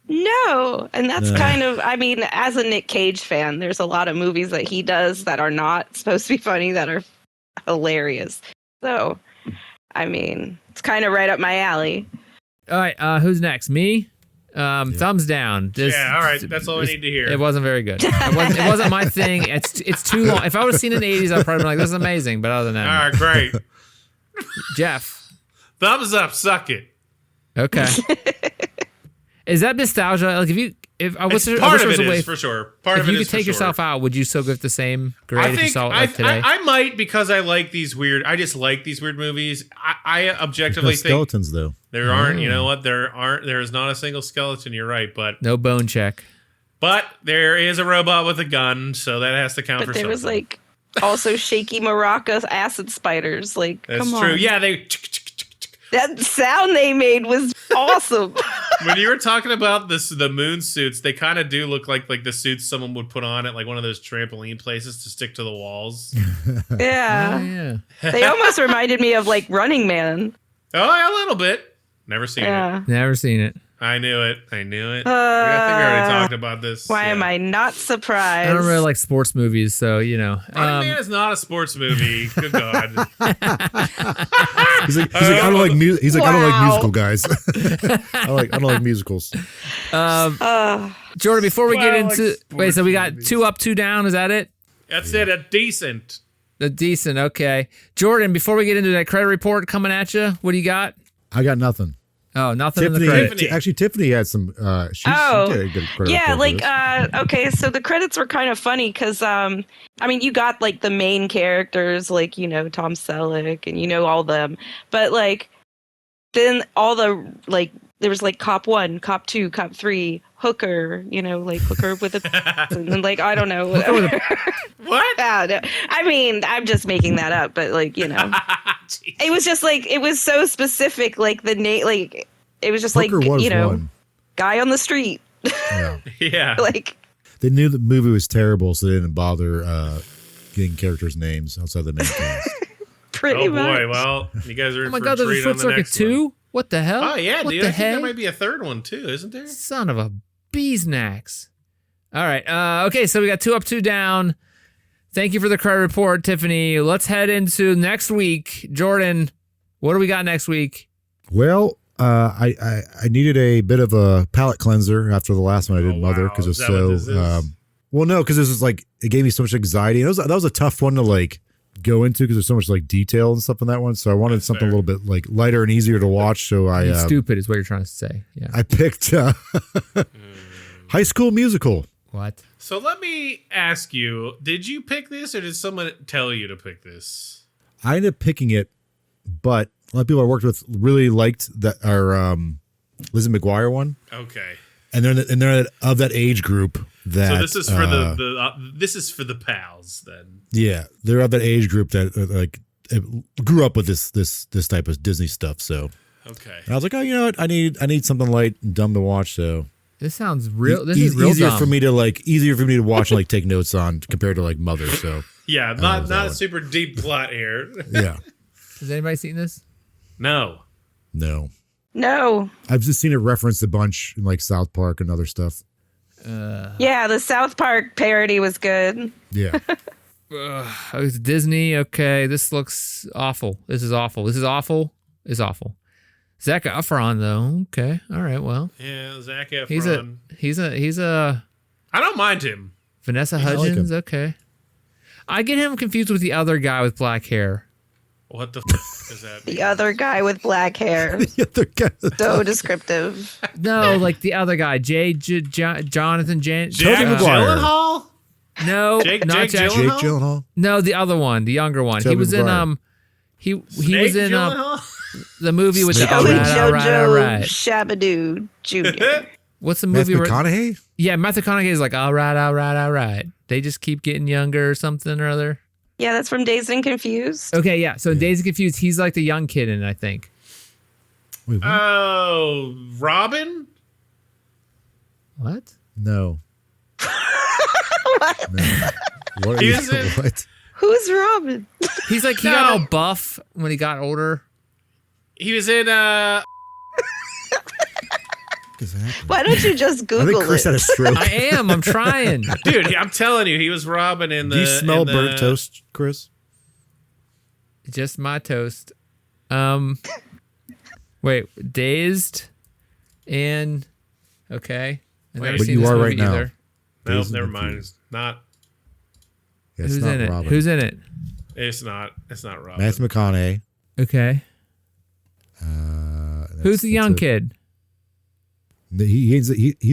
No, and that's kind of, I mean, as a Nick Cage fan, there's a lot of movies that he does that are not supposed to be funny that are hilarious. So, I mean, it's kind of right up my alley. All right, who's next? Me? Thumbs down. Yeah, all right. That's all we need to hear. It wasn't very good. It wasn't my thing. It's too long. If I would have seen it in the 80s, I'd probably been like, this is amazing. But other than that, All right, great. Jeff. Thumbs up, suck it. Okay. Is that nostalgia? Like if I wish Part there of was it a way, is for sure. Part if of it you is could take for yourself sure. out, would you still give it the same grade I if you think saw it like today? I might, because I like these weird. I just like these weird movies. I objectively no think skeletons though. there aren't. You know what? There is not a single skeleton. You're right, but No bone check. there is a robot with a gun, so that has to count for But there something. was like also shaky maracas acid spiders. Like, That's come true. on. Yeah, they. That sound they made was awesome. When you were talking about the moon suits, they kind of do look like the suits someone would put on at like one of those trampoline places to stick to the walls. Yeah. Yeah. They almost reminded me of like Running Man. Oh, a little bit. Never seen it. Yeah. Never seen it. I knew it. I think we already talked about this. Why am I not surprised? I don't really like sports movies, so Running Man is not a sports movie. Good God. He's like, I don't like music. He's like, I don't like Wow. musical guys. I don't like musicals. Jordan, before we get Well, into like wait, so we got sports 2 up, 2 down. Is that it? That's it. A decent. The decent. Okay, Jordan. Before we get into that credit report coming at you, what do you got? I got nothing. Oh, nothing in the Tiffany, credit. actually, Tiffany had some. She did a good credit yeah, report for like this. okay, so the credits were kind of funny because I mean, you got like the main characters, like Tom Selleck, and all them, but like then all the like there was like Cop 1, Cop 2, Cop 3, Hooker, like Hooker with a and then like I don't know whatever. What? I mean, I'm just making that up, but like it was just like it was so specific, like the name, like it was just Hooker like was one. guy on the street, Yeah. Yeah. like. They knew the movie was terrible, so they didn't bother getting characters' names outside the main cast. Pretty Oh much. boy. Well, you guys are in Oh my for God, a there's a treat Foot on the Circuit next 2? one. What the hell? Oh yeah, what dude. the I think heck? there might be a third one too, isn't there? Son of a bee's knacks. All right. Okay, so we got 2 up, 2 down. Thank you for the credit report, Tiffany. Let's head into next week. Jordan, what do we got next week? Well, I needed a bit of a palate cleanser after the last one I did, Oh, Mother, wow. because it was Is that what this so. is? Well, no, because this is like it gave me so much anxiety. And that was a tough one to like go into because there's so much like detail and stuff in that one. So I wanted That's something fair. a little bit like lighter and easier to watch. So I Stupid is what you're trying to say. Yeah. I picked High School Musical. What? So let me ask you, did you pick this or did someone tell you to pick this? I ended up picking it, but a lot of people I worked with really liked that our Lizzie McGuire one, Okay. and they're of that age group that. So this is for this is for the pals then. Yeah, they're of that age group that like grew up with this type of Disney stuff. So Okay. and I was like, oh, you know what? I need something light and dumb to watch. So This sounds real. This is real easier dumb. for me to watch and like take notes on compared to like Mother. So Yeah, was not that a one. super deep plot here. yeah, Has anybody seen this? No. no, No. I've just seen it referenced a bunch in like South Park and other stuff. Yeah, the South Park parody was good. Yeah, It's Disney. Okay, this looks awful. This is awful. This is awful. It's awful. Zac Efron though. Okay, all right. Well, Yeah, Zac Efron. he's a I don't mind him. Vanessa like Hudgens. him. Okay, I get him confused with the other guy with black hair. What the f is that? The other guy with black hair. yeah, they're kind of- So descriptive. No, like the other guy, Jonathan Jack Tobey Maguire. Gyllenhaal? No, Jake not Jack. Jake Gyllenhaal. No, the other one, the younger one. He Tobey was Maguire. in he Snake was in Gyllenhaal? the movie with the Joey all right. Shabadoo Jr. What's the Matthew movie? McConaughey. Yeah, Matthew McConaughey is like all right. They just keep getting younger or something or other. Yeah, that's from Dazed and Confused. Okay, yeah. So in Days of Confused, he's like the young kid in it, I think. Wait, what? Oh, Robin? What? No. What? No. What? He was in- What? Who's Robin? He's like he got all buff when he got older. He was in What is happening? Why don't you just I Google think Chris it? had a stroke. I am. I'm trying. dude, I'm telling you, he was Robin in the Do you smell in the- burnt toast, Chris? Just my toast. Wait, Dazed and okay. I've never Wait. But seen you this are movie right now. either. Nope, Dazed and never mind. Confused. It's not Yeah, it's Who's not in it? Robin. Who's in it? it's not Robin. Matthew McConaughey. Okay. Who's the young kid? He's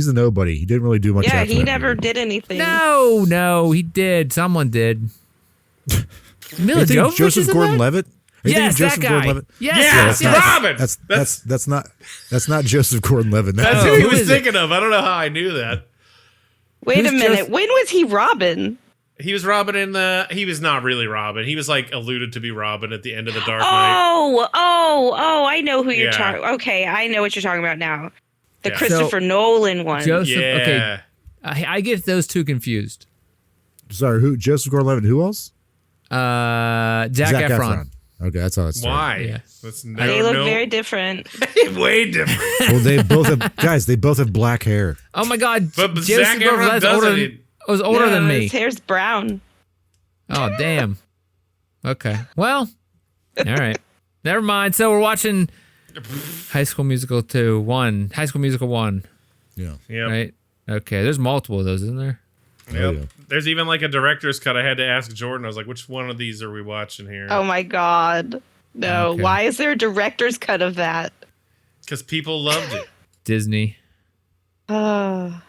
a nobody. He didn't really do much. Yeah, after he that never movie. did anything. No, he did. Someone did. Mila You think Jovovich Joseph is in that? Gordon-Levitt? Are you Yes, thinking that Joseph guy. Gordon-Levitt? Yes, Yeah, yes, that's yes. Robin. That's not Joseph Gordon-Levitt. That's Oh, who he who was is it? thinking of. I don't know how I knew that. Wait a Who's minute. just- When was he Robin? He was Robin in the. He was not really Robin. He was like alluded to be Robin at the end of the Dark Knight. Oh, I know who you're Yeah. talking. Okay, I know what you're talking about now. The Yeah. Christopher Nolan one. Joseph. Yeah. Okay, I get those two confused. Sorry, who? Joseph Gordon-Levitt. Who else? Zac Efron. Okay, that's how it's. Why? Yeah. That's They look very different. way different. Well, they both have guys. They both have black hair. Oh my God, But Joseph Zac Efron Gordon-Levitt's doesn't. older than, was older than me. His hair's brown. Oh damn. Okay. Well. All right. Never mind. So we're watching High School Musical 1. High School Musical 1. Yeah. Yep. Right. Okay. There's multiple of those, isn't there? Yep. Oh, yeah. There's even like a director's cut. I had to ask Jordan. I was like, which one of these are we watching here? Oh my god. No. Okay. Why is there a director's cut of that? Because people loved it. Disney. Uh,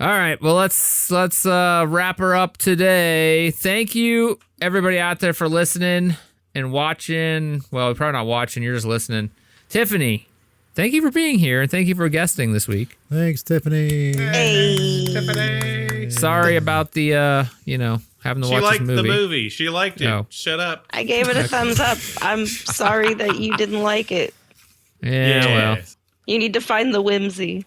All right. Well, let's wrap her up today. Thank you everybody out there for listening and watching. Well, you're probably not watching. You're just listening. Tiffany, thank you for being here and thank you for guesting this week. Thanks, Tiffany. hey. Tiffany. Sorry about the having to She watch liked this movie. the movie. She liked it. Oh. Shut up. I gave it a thumbs up. I'm sorry that you didn't like it. Yeah, well. You need to find the whimsy.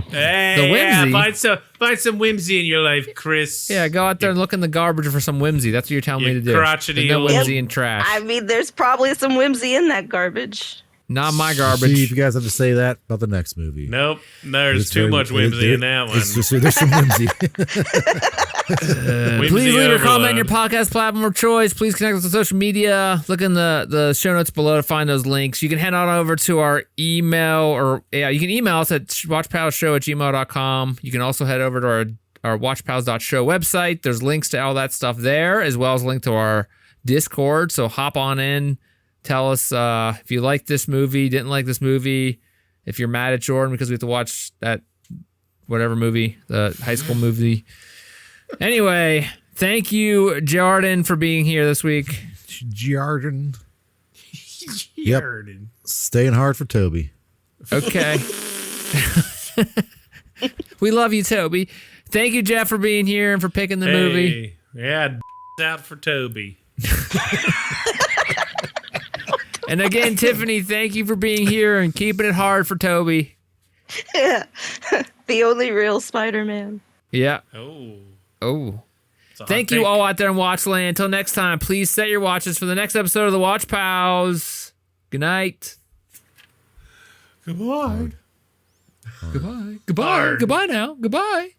Hey, The yeah, whimsy? find some whimsy in your life, Chris. Yeah, go out there and look in the garbage for some whimsy. That's what you're telling me You to do. crotchety There's no old- whimsy in trash. I mean, there's probably some whimsy in that garbage. Not my See if garbage. you guys have to say that about the next movie. Nope. There's It's too very- much whimsy in that one. It's just, there's some whimsy. Whimsy Please leave a comment in your overload. podcast platform of choice. Please connect with us on social media. Look in the show notes below to find those links. You can head on over to our email, or you can email us at watchpals.show@gmail.com. You can also head over to our watchpals.show website. There's links to all that stuff there, as well as a link to our Discord. So hop on in. Tell us if you like this movie, didn't like this movie, if you're mad at Jordan because we have to watch that whatever movie, the high school movie. Anyway, thank you, Jordan, for being here this week. Jordan. Yep. Staying hard for Toby. Okay. We love you, Toby. Thank you, Jeff, for being here and for picking the movie. Yeah, out for Toby. And again, Tiffany, thank you for being here and keeping it hard for Toby. The only real Spider-Man. Yeah. Oh. Thank you all out there in Watchland. Until next time, please set your watches for the next episode of the Watch Pals. Good night. Goodbye. Goodbye. Goodbye. Goodbye now. Goodbye.